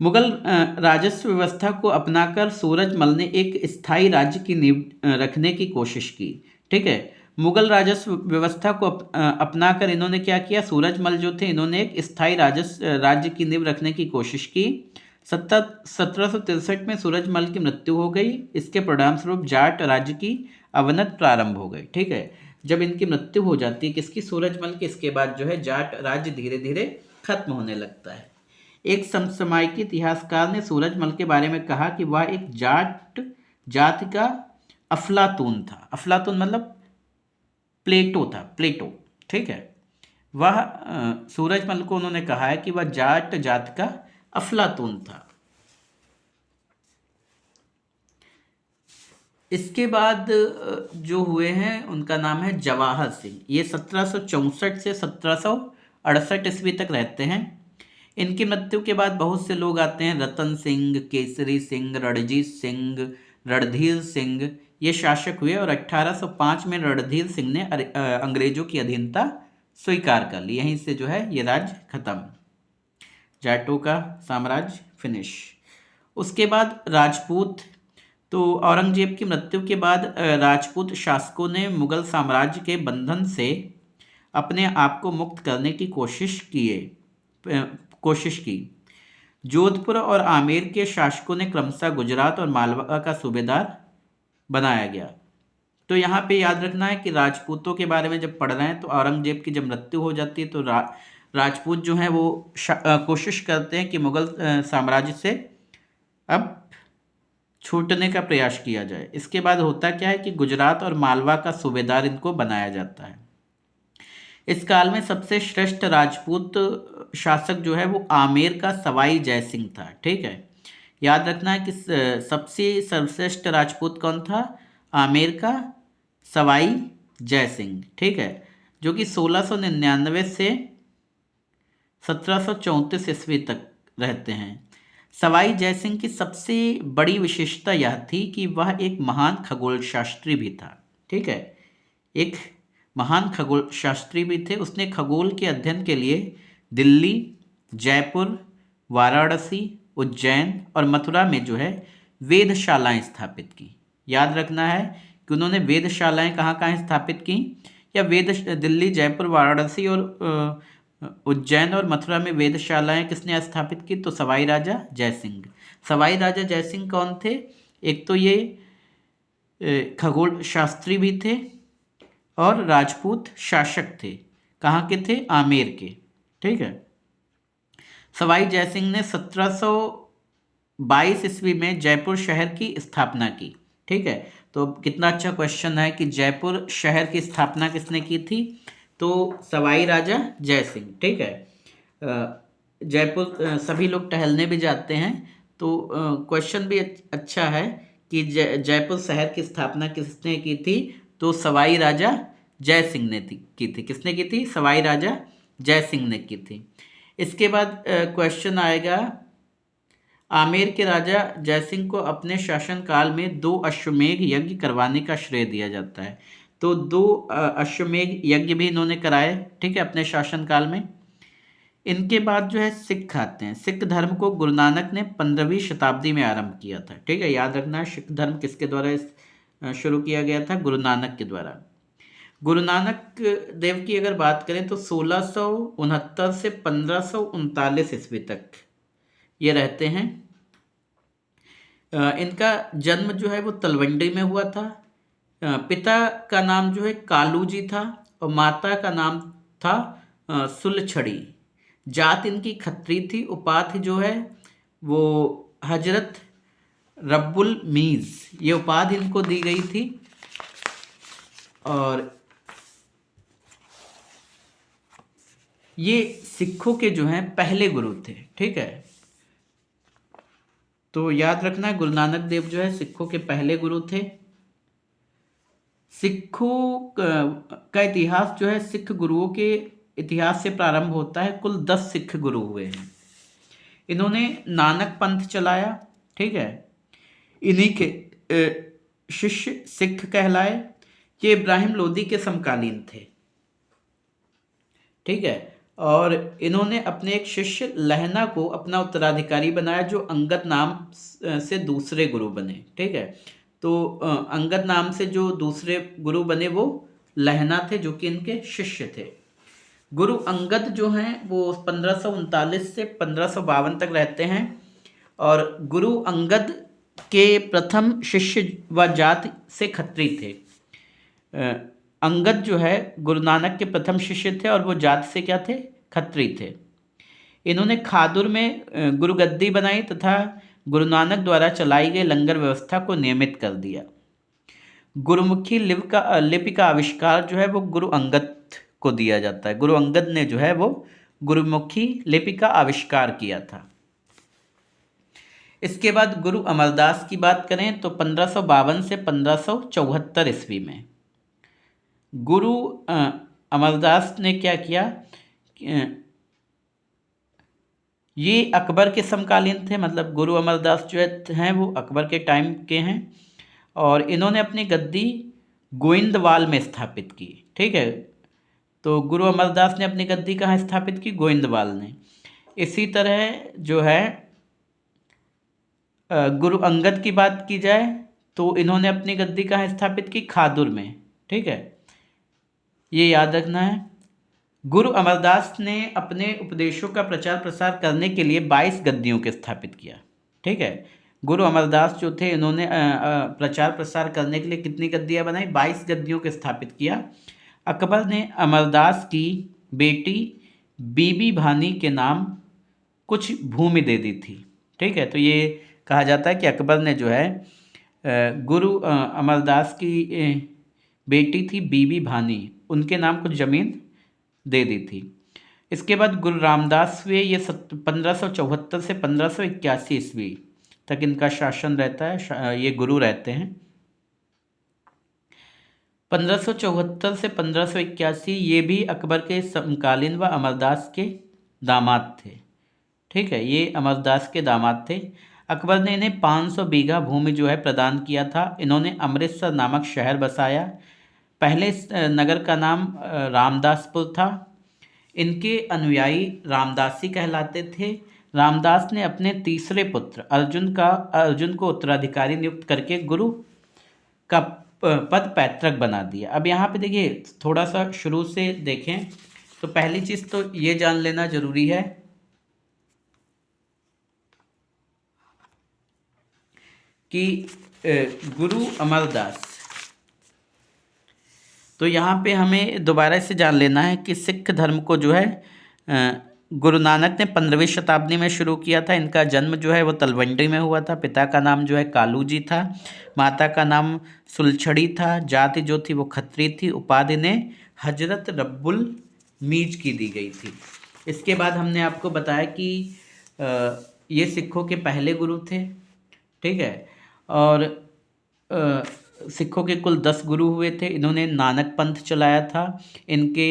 मुगल राजस्व व्यवस्था को अपनाकर सूरजमल ने एक स्थायी राज्य की नींव रखने की कोशिश की। ठीक है, मुगल राजस्व व्यवस्था को अपनाकर इन्होंने क्या किया? सूरजमल जो थे इन्होंने एक स्थायी राज्य की नींव रखने की कोशिश की। 1763 में सूरजमल की मृत्यु हो गई। इसके परिणामस्वरूप जाट राज्य की अवनति प्रारंभ हो गई। ठीक है, जब इनकी मृत्यु हो जाती है किसकी? सूरजमल की, इसके बाद जो है जाट राज्य धीरे धीरे खत्म होने लगता है। एक समसामयिक इतिहासकार ने सूरजमल के बारे में कहा कि वह एक जाट जाति का अफलातून था। अफलातून मतलब प्लेटो था, प्लेटो, ठीक है। वह सूरजमल को उन्होंने कहा है कि वह जाट जाति का अफलातून था। इसके बाद जो हुए हैं उनका नाम है जवाहर सिंह। ये 1764 से 1768 ईस्वी तक रहते हैं। इनकी मृत्यु के बाद बहुत से लोग आते हैं, रतन सिंह, केसरी सिंह, रणजीत सिंह, रणधीर सिंह, ये शासक हुए और 1805 में रणधीर सिंह ने अंग्रेजों की अधीनता स्वीकार कर ली। यहीं से जो है ये राज्य खत्म, जाटों का साम्राज्य फिनिश। उसके बाद राजपूत। तो औरंगजेब की मृत्यु के बाद राजपूत शासकों ने मुगल साम्राज्य के बंधन से अपने आप को मुक्त करने की कोशिश की। जोधपुर और आमेर के शासकों ने क्रमशः गुजरात और मालवा का सूबेदार बनाया गया। तो यहाँ पे याद रखना है कि राजपूतों के बारे में जब पढ़ रहे हैं तो औरंगजेब की जब मृत्यु हो जाती है तो राजपूत जो हैं वो कोशिश करते हैं कि मुगल साम्राज्य से अब छूटने का प्रयास किया जाए। इसके बाद होता क्या है कि गुजरात और मालवा का सूबेदार इनको बनाया जाता है। इस काल में सबसे श्रेष्ठ राजपूत शासक जो है वो आमेर का सवाई जयसिंह था, ठीक है। याद रखना है कि सबसे सर्वश्रेष्ठ राजपूत कौन था? आमेर का सवाई जयसिंह, ठीक है, जो कि 1699 से 1734 ईस्वी तक रहते हैं। सवाई जयसिंह की सबसे बड़ी विशेषता यह थी कि वह एक महान खगोल शास्त्री भी था, ठीक है, एक महान खगोल शास्त्री भी थे। उसने खगोल के अध्ययन के लिए दिल्ली, जयपुर, वाराणसी, उज्जैन और मथुरा में जो है वेधशालाएं स्थापित की। याद रखना है कि उन्होंने वेधशालाएं कहाँ कहाँ स्थापित की, या दिल्ली, जयपुर, वाराणसी और उज्जैन और मथुरा में वेधशालाएं किसने स्थापित की? तो सवाई राजा जयसिंह। सवाई राजा जयसिंह कौन थे? एक तो ये खगोल शास्त्री भी थे और राजपूत शासक थे। कहाँ के थे? आमेर के, ठीक है। सवाई जयसिंह ने 1722 ईस्वी में जयपुर शहर की स्थापना की, ठीक है। तो कितना अच्छा क्वेश्चन है कि जयपुर शहर की स्थापना किसने की थी? तो सवाई राजा जयसिंह, ठीक है। जयपुर सभी लोग टहलने भी जाते हैं, तो क्वेश्चन भी अच्छा है कि जयपुर शहर की स्थापना किसने की थी? तो सवाई राजा जयसिंह ने की थी। किसने की थी? सवाई राजा जयसिंह ने की थी। इसके बाद क्वेश्चन आएगा, आमेर के राजा जयसिंह को अपने शासनकाल में 2 अश्वमेध यज्ञ करवाने का श्रेय दिया जाता है। तो 2 अश्वमेध यज्ञ भी इन्होंने कराए, ठीक है, अपने शासनकाल में। इनके बाद जो है सिख आते हैं। सिख धर्म को गुरु नानक ने 15वीं शताब्दी में आरंभ किया था, ठीक है। याद रखना है सिख धर्म किसके द्वारा शुरू किया गया था? गुरु नानक के द्वारा। गुरु नानक देव की अगर बात करें तो 1669 से 1539 ईस्वी तक ये रहते हैं। इनका जन्म जो है वो तलवंडी में हुआ था। पिता का नाम जो है कालू जी था और माता का नाम था सुलछड़ी। जात इनकी खत्री थी। उपाधि जो है वो हजरत रब्बुल मीज़, ये उपाधि इनको दी गई थी। और ये सिखों के जो हैं पहले गुरु थे, ठीक है। तो याद रखना है गुरु नानक देव जो है सिखों के पहले गुरु थे। सिखों का इतिहास जो है सिख गुरुओं के इतिहास से प्रारंभ होता है। कुल 10 सिख गुरु हुए हैं। इन्होंने नानक पंथ चलाया, ठीक है। इन्हीं के शिष्य सिख कहलाए। ये इब्राहिम लोदी के समकालीन थे, ठीक है। और इन्होंने अपने एक शिष्य लहना को अपना उत्तराधिकारी बनाया, जो अंगद नाम से दूसरे गुरु बने, ठीक है। तो अंगद नाम से जो दूसरे गुरु बने वो लहना थे, जो कि इनके शिष्य थे। गुरु अंगद जो हैं वो 1539 से 1552 तक रहते हैं। और गुरु अंगद के प्रथम शिष्य व जात से खत्री थे। अंगद जो है गुरु नानक के प्रथम शिष्य थे और वो जात से क्या थे? खत्री थे। इन्होंने खादुर में गुरुगद्दी बनाई तथा गुरु नानक द्वारा चलाई गई लंगर व्यवस्था को नियमित कर दिया। गुरुमुखी लिपि का आविष्कार जो है वो गुरु अंगद को दिया जाता है। गुरु अंगद ने जो है वो गुरुमुखी लिपि का आविष्कार किया था। इसके बाद गुरु अमरदास की बात करें तो 1552 से 1574 ईस्वी में गुरु अमरदास ने क्या किया, ये अकबर के समकालीन थे, मतलब गुरु अमरदास जो हैं वो अकबर के टाइम के हैं, और इन्होंने अपनी गद्दी गोविंदवाल में स्थापित की। ठीक है, तो गुरु अमरदास ने अपनी गद्दी कहाँ स्थापित की? गोविंदवाल ने। इसी तरह जो है गुरु अंगद की बात की जाए तो इन्होंने अपनी गद्दी कहाँ स्थापित की? खादुर में। ठीक है, ये याद रखना है। गुरु अमरदास ने अपने उपदेशों का प्रचार प्रसार करने के लिए 22 गद्दियों के स्थापित किया। ठीक है, गुरु अमरदास जो थे इन्होंने प्रचार प्रसार करने के लिए कितनी गद्दियाँ बनाई? 22 गद्दियों के स्थापित किया। अकबर ने अमरदास की बेटी बीबी भानी के नाम कुछ भूमि दे दी थी। ठीक है, तो ये कहा जाता है कि अकबर ने जो है गुरु अमरदास की बेटी थी बीबी भानी, उनके नाम कुछ ज़मीन दे दी थी। इसके बाद गुरु रामदास हुए, ये 1574 से 1581 ईस्वी तक इनका शासन रहता है, ये गुरु रहते हैं। 1574 से 1581 ये भी अकबर के समकालीन व अमरदास के दामाद थे। ठीक है, ये अमरदास के दामाद थे। अकबर ने इन्हें 500 बीघा भूमि जो है प्रदान किया था। इन्होंने अमृतसर नामक शहर बसाया। पहले इस नगर का नाम रामदासपुर था। इनके अनुयायी रामदासी कहलाते थे। रामदास ने अपने तीसरे पुत्र अर्जुन को उत्तराधिकारी नियुक्त करके गुरु का पद पैतृक बना दिया। अब यहाँ पे देखिए, थोड़ा सा शुरू से देखें तो पहली चीज़ तो ये जान लेना जरूरी है कि गुरु अमरदास, तो यहाँ पे हमें दोबारा से जान लेना है कि सिख धर्म को जो है गुरु नानक ने 15वीं शताब्दी में शुरू किया था। इनका जन्म जो है वो तलवंडी में हुआ था। पिता का नाम जो है कालू जी था, माता का नाम सुलछड़ी था, जाति जो थी वो खत्री थी, उपाधि ने हजरत रब्बुल मीज की दी गई थी। इसके बाद हमने आपको बताया कि ये सिखों के पहले गुरु थे। ठीक है, और सिखों के कुल 10 गुरु हुए थे। इन्होंने नानक पंथ चलाया था। इनके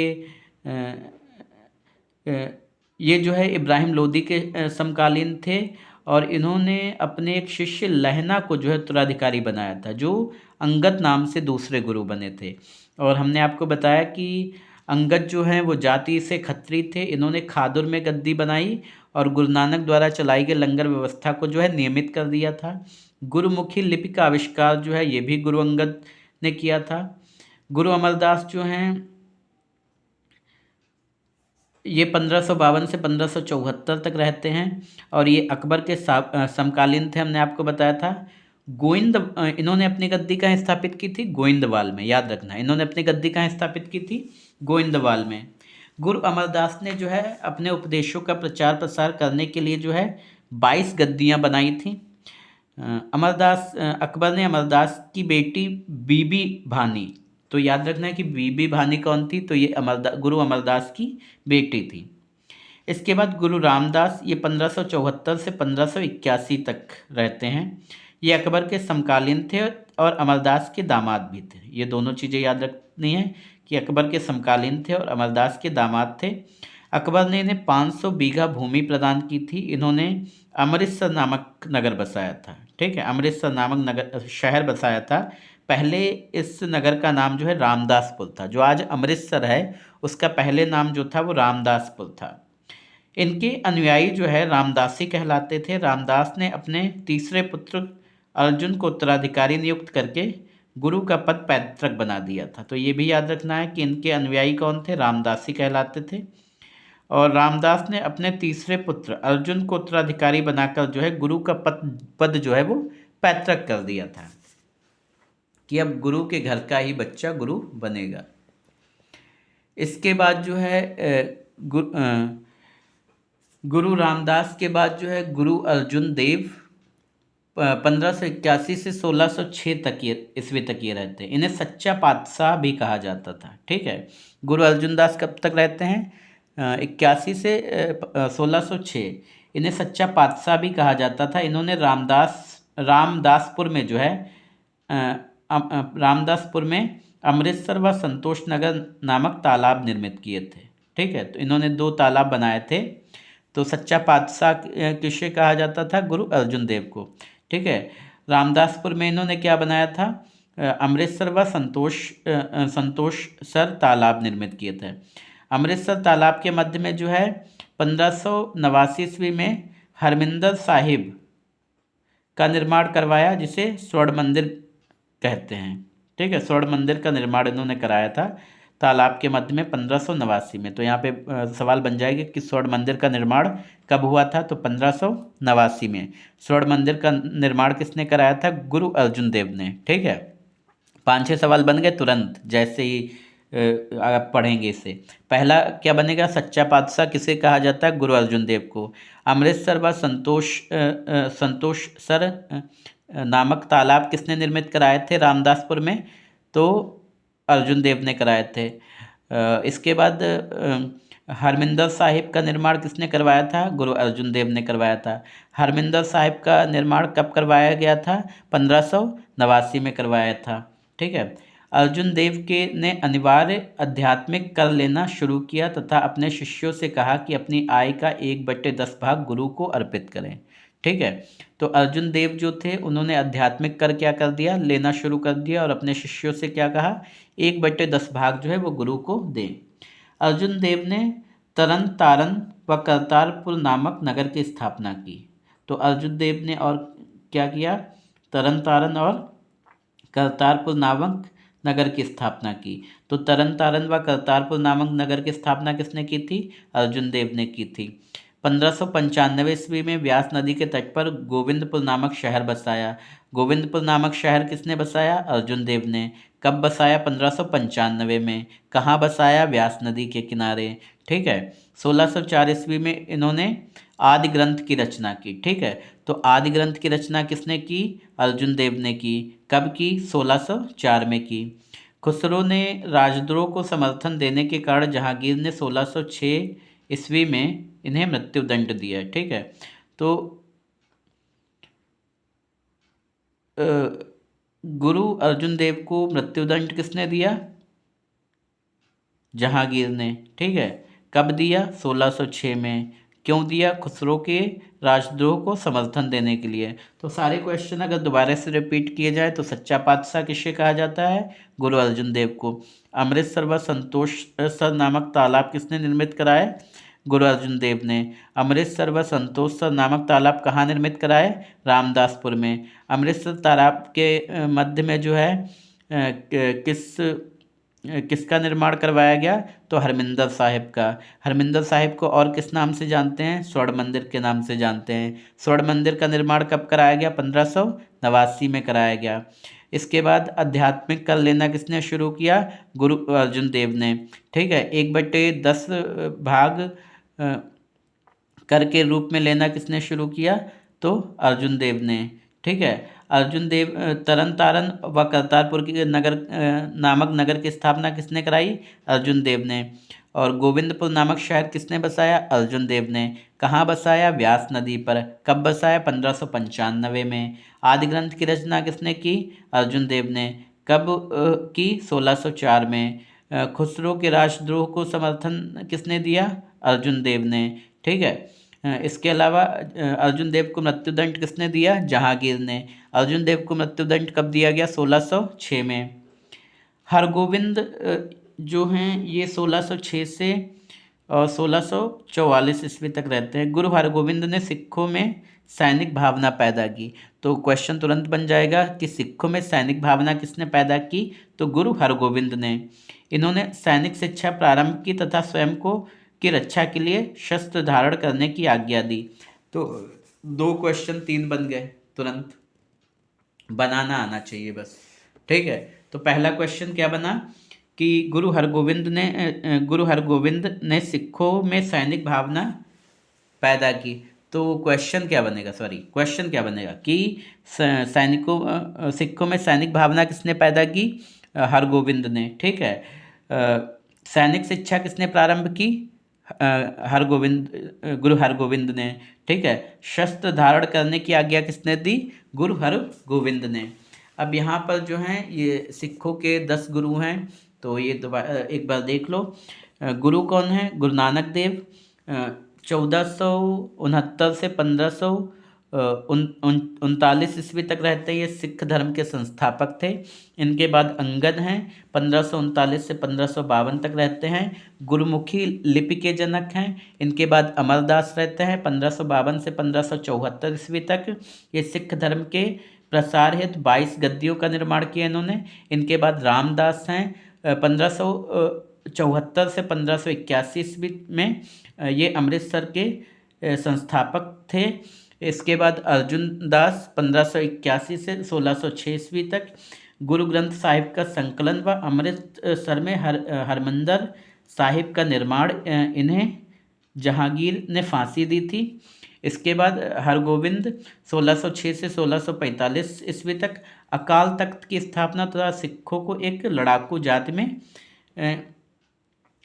ये जो है इब्राहिम लोदी के समकालीन थे, और इन्होंने अपने एक शिष्य लहना को जो है उत्तराधिकारी बनाया था, जो अंगद नाम से दूसरे गुरु बने थे। और हमने आपको बताया कि अंगद जो हैं वो जाति से खत्री थे। इन्होंने खादुर में गद्दी बनाई और गुरु नानक द्वारा चलाई गई लंगर व्यवस्था को जो है नियमित कर दिया था। गुरुमुखी लिपि का आविष्कार जो है ये भी गुरु अंगद ने किया था। गुरु अमरदास जो हैं ये 1552 से 1574 तक रहते हैं, और ये अकबर के समकालीन थे। हमने आपको बताया था। इन्होंने अपनी गद्दी कहाँ स्थापित की थी? गोविंदवाल में। याद रखना, इन्होंने अपनी गद्दी कहाँ स्थापित की थी? गोविंदवाल में। गुरु अमरदास ने जो है अपने उपदेशों का प्रचार प्रसार करने के लिए जो है 22 गद्दियाँ बनाई थी। अकबर ने अमरदास की बेटी बीबी भानी, तो याद रखना है कि बीबी भानी कौन थी? तो ये गुरु अमरदास की बेटी थी। इसके बाद गुरु रामदास, ये 1574 से 1581 तक रहते हैं। ये अकबर के समकालीन थे और अमरदास के दामाद भी थे। ये दोनों चीज़ें याद रखनी है कि अकबर के समकालीन थे और अमरदास के दामाद थे। अकबर ने इन्हें 500 बीघा भूमि प्रदान की थी। इन्होंने अमृतसर नामक नगर बसाया था। ठीक है, अमृतसर नामक शहर बसाया था। पहले इस नगर का नाम जो है रामदासपुर था। जो आज अमृतसर है उसका पहले नाम जो था वो रामदासपुर था। इनके अनुयायी जो है रामदासी कहलाते थे। रामदास ने अपने तीसरे पुत्र अर्जुन को उत्तराधिकारी नियुक्त करके गुरु का पद पैतृक बना दिया था। तो ये भी याद रखना है कि इनके अनुयायी कौन थे? रामदासी कहलाते थे। और रामदास ने अपने तीसरे पुत्र अर्जुन को उत्तराधिकारी बनाकर जो है गुरु का पद जो है वो पैतृक कर दिया था कि अब गुरु के घर का ही बच्चा गुरु बनेगा। इसके बाद जो है गुरु रामदास के बाद जो है गुरु अर्जुन देव 1581 से 1606 तक ये ईस्वी तक ये रहते हैं। इन्हें सच्चा पातशाह भी कहा जाता था। ठीक है, गुरु अर्जुन दास कब तक रहते हैं? 81 से 1606। इन्हें सच्चा पातशाह भी कहा जाता था। इन्होंने रामदासपुर में जो है रामदासपुर में अमृतसर व संतोष नगर नामक तालाब निर्मित किए थे। ठीक है, तो इन्होंने 2 तालाब बनाए थे। तो सच्चा पातशाह किसे कहा जाता था? गुरु अर्जुन देव को। ठीक है, रामदासपुर में इन्होंने क्या बनाया था? अमृतसर व संतोषसर तालाब निर्मित किए थे। अमृतसर तालाब के मध्य में जो है 1589 ईस्वी में हरमिंदर साहिब का निर्माण करवाया, जिसे स्वर्ण मंदिर कहते हैं। ठीक है, स्वर्ण मंदिर का निर्माण इन्होंने कराया था तालाब के मध्य में 1589 में। तो यहाँ पे सवाल बन जाएगा कि स्वर्ण मंदिर का निर्माण कब हुआ था? तो 1589 में। स्वर्ण मंदिर का निर्माण किसने कराया था? गुरु अर्जुन देव ने। ठीक है, 5-6 सवाल बन गए तुरंत जैसे ही आप पढ़ेंगे इसे। पहला क्या बनेगा? सच्चा पातशाह किसे कहा जाता है? गुरु अर्जुन देव को। अमृतसर व संतोषसर नामक तालाब किसने निर्मित कराए थे रामदासपुर में? तो अर्जुन देव ने कराए थे। इसके बाद हरमिंदर साहिब का निर्माण किसने करवाया था? गुरु अर्जुन देव ने करवाया था। हरमिंदर साहिब का निर्माण कब करवाया गया था? 1589 में करवाया था। ठीक है, अर्जुन देव के ने अनिवार्य आध्यात्मिक कर लेना शुरू किया तथा अपने शिष्यों से कहा कि अपनी आय का 1/10 भाग गुरु को अर्पित करें। ठीक है, तो अर्जुन देव जो थे उन्होंने आध्यात्मिक कर क्या कर दिया? लेना शुरू कर दिया, और अपने शिष्यों से क्या कहा? 1/10 भाग जो है वो गुरु को दें। अर्जुन देव ने तरन तारन व करतारपुर नामक नगर की स्थापना की। तो अर्जुन देव ने और क्या किया? तरन तारन और करतारपुर नामक नगर की स्थापना की। तो तरन तारन व करतारपुर नामक नगर की स्थापना किसने की थी? अर्जुन देव ने की थी। 1595 ईस्वी में व्यास नदी के तट पर गोविंदपुर नामक शहर बसाया। गोविंदपुर नामक शहर किसने बसाया? अर्जुन देव ने। कब बसाया? 1595 में। कहाँ बसाया? व्यास नदी के किनारे। ठीक है, 1604 ईस्वी में इन्होंने आदि ग्रंथ की रचना की। ठीक है, तो आदि ग्रंथ की रचना किसने की? अर्जुन देव ने की। कब की? 1604 में की। खुसरो ने राजद्रोह को समर्थन देने के कारण जहांगीर ने 1606 ईस्वी में इन्हें मृत्युदंड दिया। ठीक है, तो गुरु अर्जुन देव को मृत्युदंड किसने दिया? जहांगीर ने। ठीक है, कब दिया? 1606 में। क्यों दिया? खुसरो के राजद्रोह को समर्थन देने के लिए। तो सारे क्वेश्चन अगर दोबारा से रिपीट किए जाए तो सच्चा पातशाह किसे कहा जाता है? गुरु अर्जुन देव को। अमृतसर व संतोषसर नामक तालाब किसने निर्मित कराए? गुरु अर्जुन देव ने। अमृतसर व संतोषसर नामक तालाब कहाँ निर्मित कराए? रामदासपुर में। अमृतसर तालाब के मध्य में जो है किसका निर्माण करवाया गया? तो हरमिंदर साहिब का। हरमिंदर साहिब को और किस नाम से जानते हैं? स्वर्ण मंदिर के नाम से जानते हैं। स्वर्ण मंदिर का निर्माण कब कराया गया? 1589 में कराया गया। इसके बाद आध्यात्मिक कर लेना किसने शुरू किया? गुरु अर्जुन देव ने। ठीक है, 1/10 भाग कर के रूप में लेना किसने शुरू किया? तो अर्जुन देव ने। ठीक है, अर्जुन देव तरन तारन व करतारपुर की नामक नगर की स्थापना किसने कराई? अर्जुन देव ने। और गोविंदपुर नामक शहर किसने बसाया? अर्जुन देव ने। कहाँ बसाया? व्यास नदी पर। कब बसाया? 1595 में। आदि ग्रंथ की रचना किसने की? अर्जुन देव ने। कब की? 1604 में। खुसरो के राजद्रोह को समर्थन किसने दिया? अर्जुन देव ने। ठीक है, इसके अलावा अर्जुन देव को मृत्युदंड किसने दिया? जहांगीर ने। अर्जुन देव को मृत्युदंड कब दिया गया? 1606 में। हरगोविंद जो हैं ये 1606 से 1644 ईस्वी तक रहते हैं। गुरु हरगोविंद ने सिखों में सैनिक भावना पैदा की। तो क्वेश्चन तुरंत बन जाएगा कि सिखों में सैनिक भावना किसने पैदा की? तो गुरु हरगोविंद ने। इन्होंने सैनिक शिक्षा प्रारंभ की तथा स्वयं को की रक्षा के लिए शस्त्र धारण करने की आज्ञा दी। तो 2 क्वेश्चन 3 बन गए तुरंत। बनाना आना चाहिए बस। ठीक है, तो पहला क्वेश्चन क्या बना कि गुरु हरगोविंद ने सिखों में सैनिक भावना पैदा की। तो क्वेश्चन क्या बनेगा, क्वेश्चन क्या बनेगा कि सिखों में सैनिक भावना किसने पैदा की? हरगोविंद ने। ठीक है। सैनिक शिक्षा किसने प्रारंभ की? गुरु हरगोविंद ने। ठीक है। शस्त्र धारण करने की आज्ञा किसने दी? गुरु हरगोविंद ने। अब यहाँ पर जो है ये सिखों के 10 गुरु हैं, तो ये दोबारा एक बार देख लो। गुरु कौन है? गुरु नानक देव 1469 से 1539 ईस्वी तक रहते, ये सिख धर्म के संस्थापक थे। इनके बाद अंगद हैं, 1539 से 1552 तक रहते हैं, गुरुमुखी लिपि के जनक हैं। इनके बाद अमरदास रहते हैं 1552 से 1574 ईस्वी तक। ये सिख धर्म के प्रसार हेतु 22 गद्दियों का निर्माण किया इन्होंने। इनके बाद रामदास हैं 1574 से 1581 ईस्वी में, ये अमृतसर के संस्थापक थे। इसके बाद अर्जुन दास 1581 से 1606 ईस्वी तक। गुरु ग्रंथ साहिब का संकलन व अमृतसर में हरमंदर साहिब का निर्माण इन्हें जहांगीर ने फांसी दी थी। इसके बाद हरगोविंद 1606 से 1645 ईस्वी तक अकाल तख्त की स्थापना तथा सिखों को एक लड़ाकू जाति में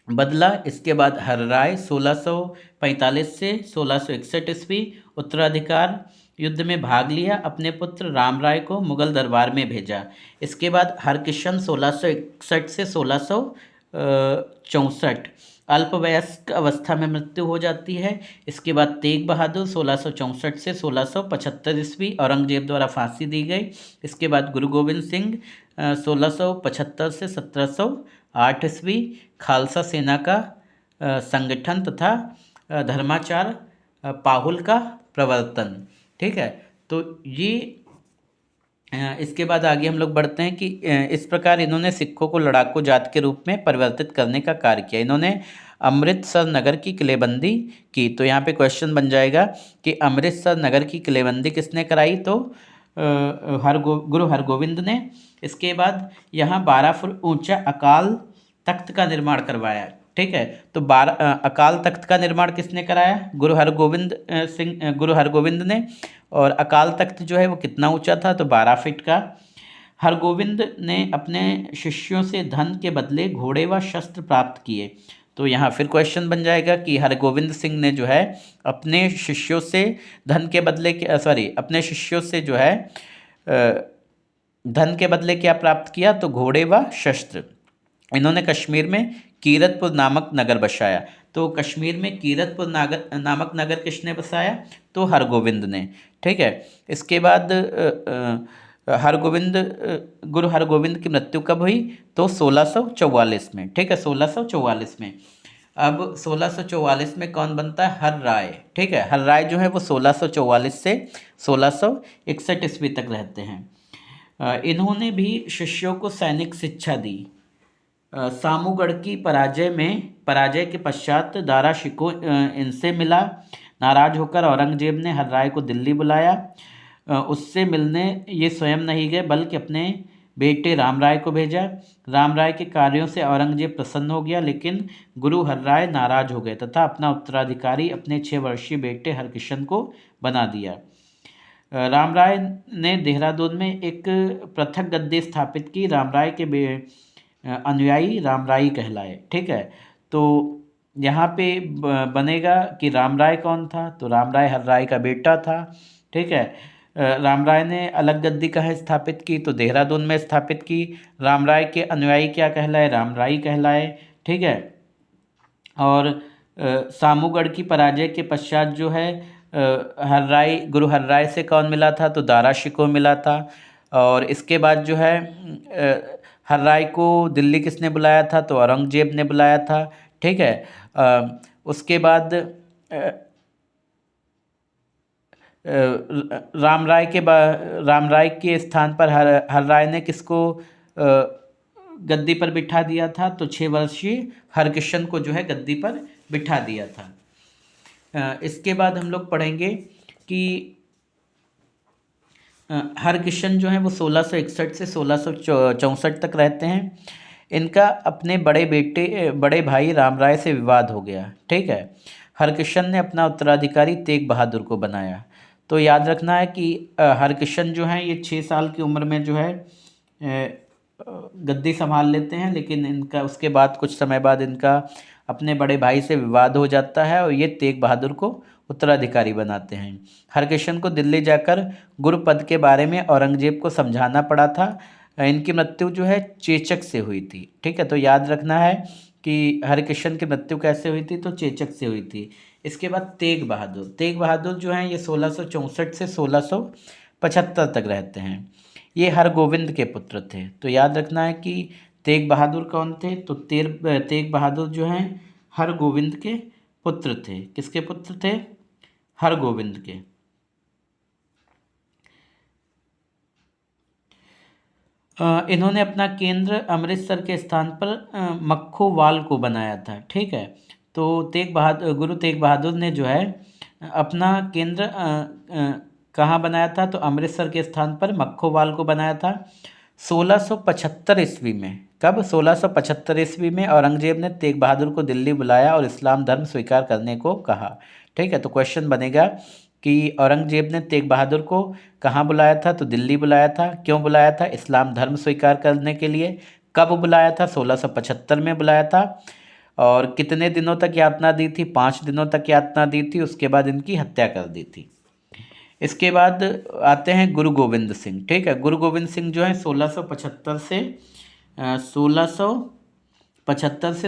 बदला। इसके बाद हरराय 1645 से 1661 ईस्वी उत्तराधिकार युद्ध में भाग लिया, अपने पुत्र राम राय को मुगल दरबार में भेजा। इसके बाद हरकिशन 1661 से 1664 अल्पवयस्क अवस्था में मृत्यु हो जाती है। इसके बाद तेग बहादुर 1664 से 1675 ईस्वी औरंगजेब द्वारा फांसी दी गई। इसके बाद गुरु गोविंद सिंह 1675 से 1708 ईस्वी खालसा सेना का संगठन तथा धर्माचार पाहुल का प्रवर्तन। ठीक है। तो ये इसके बाद आगे हम लोग बढ़ते हैं कि इस प्रकार इन्होंने सिखों को लड़ाकू जात के रूप में परिवर्तित करने का कार्य किया। इन्होंने अमृतसर नगर की किलेबंदी की। तो यहाँ पे क्वेश्चन बन जाएगा कि अमृतसर नगर की किलेबंदी किसने कराई? तो गुरु हरगोविंद ने। इसके बाद यहाँ 12 फुट ऊंचा अकाल तख्त का निर्माण करवाया। ठीक है। तो अकाल तख्त का निर्माण किसने कराया? गुरु हरगोविंद ने। और अकाल तख्त जो है वो कितना ऊंचा था? तो 12 फीट का। हरगोविंद ने अपने शिष्यों से धन के बदले घोड़े व शस्त्र प्राप्त किए। तो यहाँ फिर क्वेश्चन बन जाएगा कि हरगोविंद सिंह ने जो है अपने शिष्यों से धन के बदले अपने शिष्यों से जो है धन के बदले क्या प्राप्त किया? तो घोड़े व शस्त्र। इन्होंने कश्मीर में कीरतपुर नामक नगर बसाया। तो कश्मीर में कीरतपुर नामक नगर किसने बसाया? तो हरगोविंद ने। ठीक है। इसके बाद गुरु हरगोविंद की मृत्यु कब हुई? तो 1644 में। ठीक है, 1644 में। अब 1644 में कौन बनता है? हर राय। ठीक है। हर राय जो है वो 1644 से 1661 ईस्वी तक रहते हैं। इन्होंने भी शिष्यों को सैनिक शिक्षा दी। सामूगढ़ की पराजय के पश्चात दारा शिकोह इनसे मिला। नाराज होकर औरंगजेब ने हर राय को दिल्ली बुलाया। उससे मिलने ये स्वयं नहीं गए बल्कि अपने बेटे राम राय को भेजा। राम राय के कार्यों से औरंगजेब प्रसन्न हो गया, लेकिन गुरु हर राय नाराज हो गए तथा अपना उत्तराधिकारी अपने 6 वर्षीय बेटे हरकिशन को बना दिया। राम राय ने देहरादून में एक पृथक गद्दी स्थापित की। राम राय के अनुयायी राम राय कहलाए। ठीक है। तो यहाँ पे बनेगा कि राम राय कौन था? तो राम राय हर राय का बेटा था। ठीक है। राम राय ने अलग गद्दी कहाँ स्थापित की? तो देहरादून में स्थापित की। राम राय के अनुयायी क्या कहलाए? राम राय कहलाए। ठीक है। और सामूगढ़ की पराजय के पश्चात जो है गुरु हर राय से कौन मिला था? तो दारा शिकोह मिला था। और इसके बाद जो है हर राय को दिल्ली किसने बुलाया था? तो औरंगजेब ने बुलाया था। ठीक है। उसके बाद राम राय के स्थान पर हर राय ने किसको गद्दी पर बिठा दिया था? तो 6 वर्षीय हरकिशन को जो है गद्दी पर बिठा दिया था। इसके बाद हम लोग पढ़ेंगे कि हरकिशन जो है वो 1661 से 1664 तक रहते हैं। इनका अपने बड़े भाई राम राय से विवाद हो गया। ठीक है। हरकिशन ने अपना उत्तराधिकारी तेग बहादुर को बनाया। तो याद रखना है कि हरकिशन जो हैं ये 6 साल की उम्र में जो है गद्दी संभाल लेते हैं, लेकिन इनका उसके बाद कुछ समय बाद इनका अपने बड़े भाई से विवाद हो जाता है और ये तेग बहादुर को उत्तराधिकारी बनाते हैं। हरकिशन को दिल्ली जाकर गुरुपद के बारे में औरंगजेब को समझाना पड़ा था। इनकी मृत्यु जो है चेचक से हुई थी। ठीक है, तो याद रखना है कि हरकिशन की मृत्यु कैसे हुई थी, तो चेचक से हुई थी। इसके बाद तेग बहादुर जो हैं ये 1664 से 1675 तक रहते हैं। ये हरगोविंद के पुत्र थे। तो याद रखना है कि तेग बहादुर कौन थे, तो तेग बहादुर जो हैं हरगोविंद के पुत्र थे। किसके पुत्र थे? हरगोविंद के। इन्होंने अपना केंद्र अमृतसर के स्थान पर मक्खोवाल को बनाया था। ठीक है, तो गुरु तेग बहादुर ने जो है अपना केंद्र कहाँ बनाया था, तो अमृतसर के स्थान पर मक्खोवाल को बनाया था 1675 ईस्वी में। कब? 1675 ईस्वी में औरंगजेब ने तेग बहादुर को दिल्ली बुलाया और इस्लाम धर्म स्वीकार करने को कहा। ठीक है, तो क्वेश्चन बनेगा कि औरंगजेब ने तेग बहादुर को कहाँ बुलाया था, तो दिल्ली बुलाया था। क्यों बुलाया था? इस्लाम धर्म स्वीकार करने के लिए। कब बुलाया था? 1675 में बुलाया था। और कितने दिनों तक यातना दी थी? 5 दिनों तक यातना दी थी। उसके बाद इनकी हत्या कर दी थी। इसके बाद आते हैं गुरु गोविंद सिंह। ठीक है, गुरु गोविंद सिंह जो है 1675 से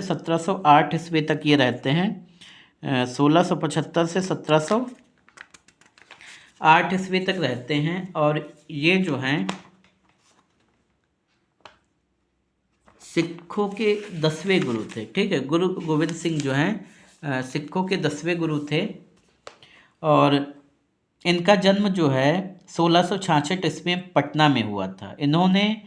1708 ईस्वी तक ये रहते हैं। 1675 से 1708 ईस्वी तक रहते हैं। और ये जो हैं सिखों के 10वें गुरु थे। ठीक है, गुरु गोविंद सिंह जो हैं सिखों के 10वें गुरु थे। और इनका जन्म जो है 1666 ईस्वी में पटना में हुआ था। इन्होंने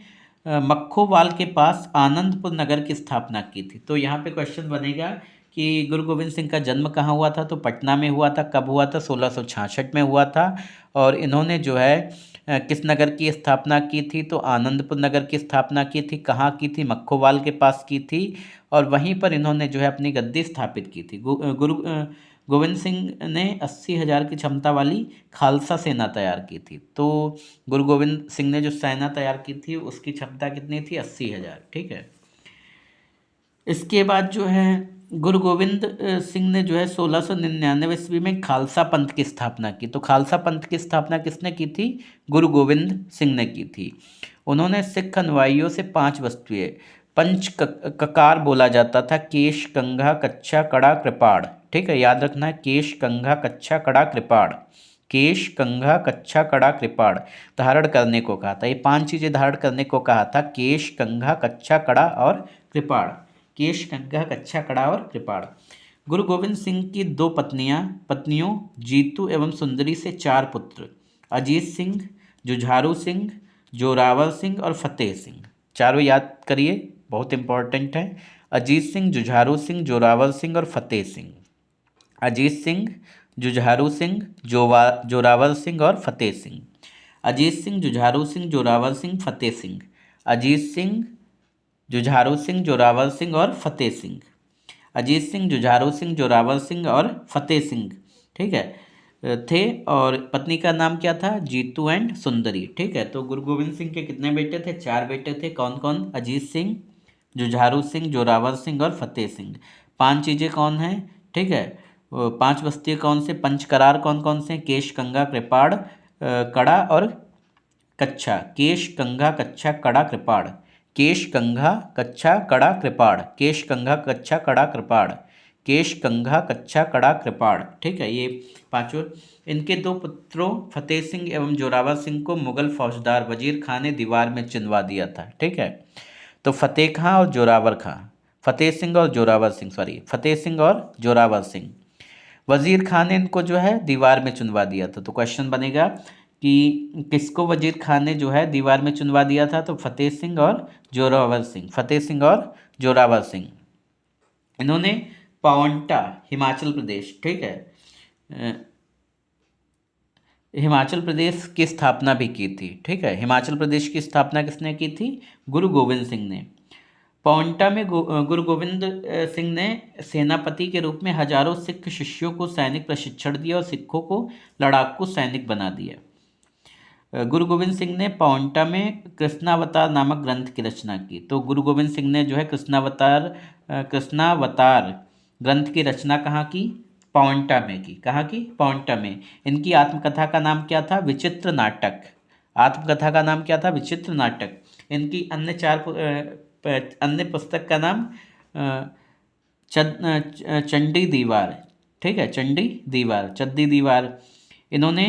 मक्खोवाल के पास आनंदपुर नगर की स्थापना की थी। तो यहाँ पे क्वेश्चन बनेगा कि गुरु गोविंद सिंह का जन्म कहाँ हुआ था, तो पटना में हुआ था। कब हुआ था? 1666 में हुआ था। और इन्होंने जो है किस नगर की स्थापना की थी, तो आनंदपुर नगर की स्थापना की थी। कहाँ की थी? मक्खोवाल के पास की थी। और वहीं पर इन्होंने जो है अपनी गद्दी स्थापित की थी। गुरु गोविंद सिंह ने 80,000 की क्षमता वाली खालसा सेना तैयार की थी। तो गुरु गोविंद सिंह ने जो सेना तैयार की थी उसकी क्षमता कितनी थी? 80,000। ठीक है, इसके बाद जो है गुरु गोविंद सिंह ने जो है 1699 ईस्वी में खालसा पंथ की स्थापना की। तो खालसा पंथ की स्थापना किसने की थी? गुरु गोविंद सिंह ने की थी। उन्होंने सिख अनुयायियों से 5 वस्तुएं पंच ककार बोला जाता था: केश, कंघा, कच्छा, कड़ा, कृपाण। ठीक है, याद रखना है, केश, कंघा, कच्छा, कड़ा, कृपाण। केश, कंघा, कच्छा, कड़ा, कृपाण धारण करने को कहा था। ये 5 चीज़ें धारण करने को कहा था: केश, कंघा, कच्छा, कड़ा और कृपाण। केश, कंघा, कच्छा, कड़ा और कृपाण। गुरु गोविंद सिंह की 2 पत्नियों जीतू एवं सुंदरी से 4 पुत्र: अजीत सिंह, जुझारू सिंह, जोरावर सिंह और फतेह सिंह। चारों याद करिए, बहुत इंपॉर्टेंट है। अजीत सिंह, जुझारू सिंह, जोरावर सिंह और फतेह सिंह। अजीत सिंह, जुझारू सिंह, जोरावर सिंह और फतेह सिंह। अजीत सिंह, जुझारू सिंह, जोरावर सिंह, फतेह सिंह। अजीत सिंह, जुझारू सिंह, जोरावर सिंह और फतेह सिंह। अजीत सिंह, जुझारू सिंह, जोरावर सिंह और फतेह सिंह। ठीक है, थे। और पत्नी का नाम क्या था? जीतू एंड सुंदरी। ठीक है, तो गुरु गोविंद सिंह के कितने बेटे थे? 4 बेटे थे। कौन कौन? अजीत सिंह, जुझारू सिंह, जोरावर सिंह और फतेह सिंह। 5 चीज़ें कौन हैं? ठीक है, 5 वस्तुएं कौन से? पंचकरार कौन कौन से? केश, कंघा, कृपाण, कड़ा और कच्छा। केश, कंघा, कच्छा, कड़ा, कृपाण। केश, कंघा, कच्छा, कड़ा, कृपाण। केश, कंघा, कच्छा, कड़ा, कृपाण। केश, कंघा, कच्छा, कड़ा, कृपाण। ठीक है, ये 5। इनके 2 पुत्रों फतेह सिंह एवं जोरावर सिंह को मुगल फौजदार वजीर खां ने दीवार में चिनवा दिया था। ठीक है, तो फतेह खां और जोरावर खां, फतेह सिंह और जोरावर सिंह, सॉरी, फतेह सिंह और जोरावर सिंह। वजीर खान ने इनको जो है दीवार में चुनवा दिया था। तो क्वेश्चन बनेगा कि किसको वजीर खान ने जो है दीवार में चुनवा दिया था, तो फतेह सिंह और जोरावर सिंह। फतेह सिंह और जोरावर सिंह। इन्होंने पावंटा, हिमाचल प्रदेश, ठीक है, हिमाचल प्रदेश की स्थापना भी की थी। ठीक है, हिमाचल प्रदेश की स्थापना किसने की थी? गुरु गोविंद सिंह ने। पाओंटा में गुरु गोविंद सिंह ने सेनापति के रूप में हजारों सिख शिष्यों को सैनिक प्रशिक्षण दिया और सिखों को लड़ाकू सैनिक बना दिया। गुरु गोविंद सिंह ने पाओंटा में कृष्णावतार नामक ग्रंथ की रचना की। तो गुरु गोविंद सिंह ने जो है कृष्णावतार ग्रंथ की रचना कहाँ की? पाओंटा में की। कहाँ की? पाओंटा में। इनकी आत्मकथा का नाम क्या था? विचित्र नाटक। आत्मकथा का नाम क्या था? विचित्र नाटक। इनकी अन्य पुस्तक का नाम चंडी दीवार। ठीक है, चंडी दीवार, चद्दी दीवार। इन्होंने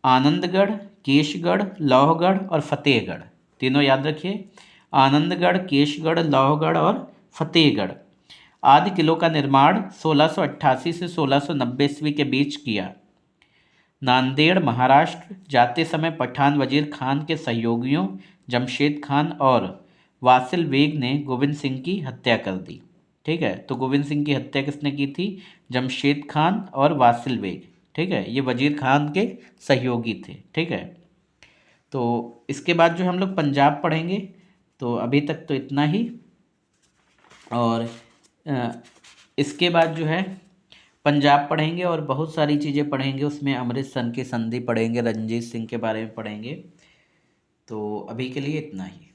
आनंदगढ़, केशगढ़, लौहगढ़ और फतेहगढ़, तीनों याद रखिए, आनंदगढ़, केशगढ़, लौहगढ़ और फतेहगढ़ आदि किलों का निर्माण 1688 से 1690 ईस्वी के बीच किया। नांदेड़ महाराष्ट्र जाते समय पठान वजीर खान के सहयोगियों जमशेद खान और वासिल बेग ने गोविंद सिंह की हत्या कर दी। ठीक है, तो गोविंद सिंह की हत्या किसने की थी? जमशेद खान और वासिल बेग। ठीक है, ये वजीर खान के सहयोगी थे। ठीक है, तो इसके बाद जो हम लोग पंजाब पढ़ेंगे। तो अभी तक तो इतना ही, और इसके बाद जो है पंजाब पढ़ेंगे और बहुत सारी चीज़ें पढ़ेंगे। उसमें अमृतसर की संधि पढ़ेंगे, रंजीत सिंह के बारे में पढ़ेंगे। तो अभी के लिए इतना ही।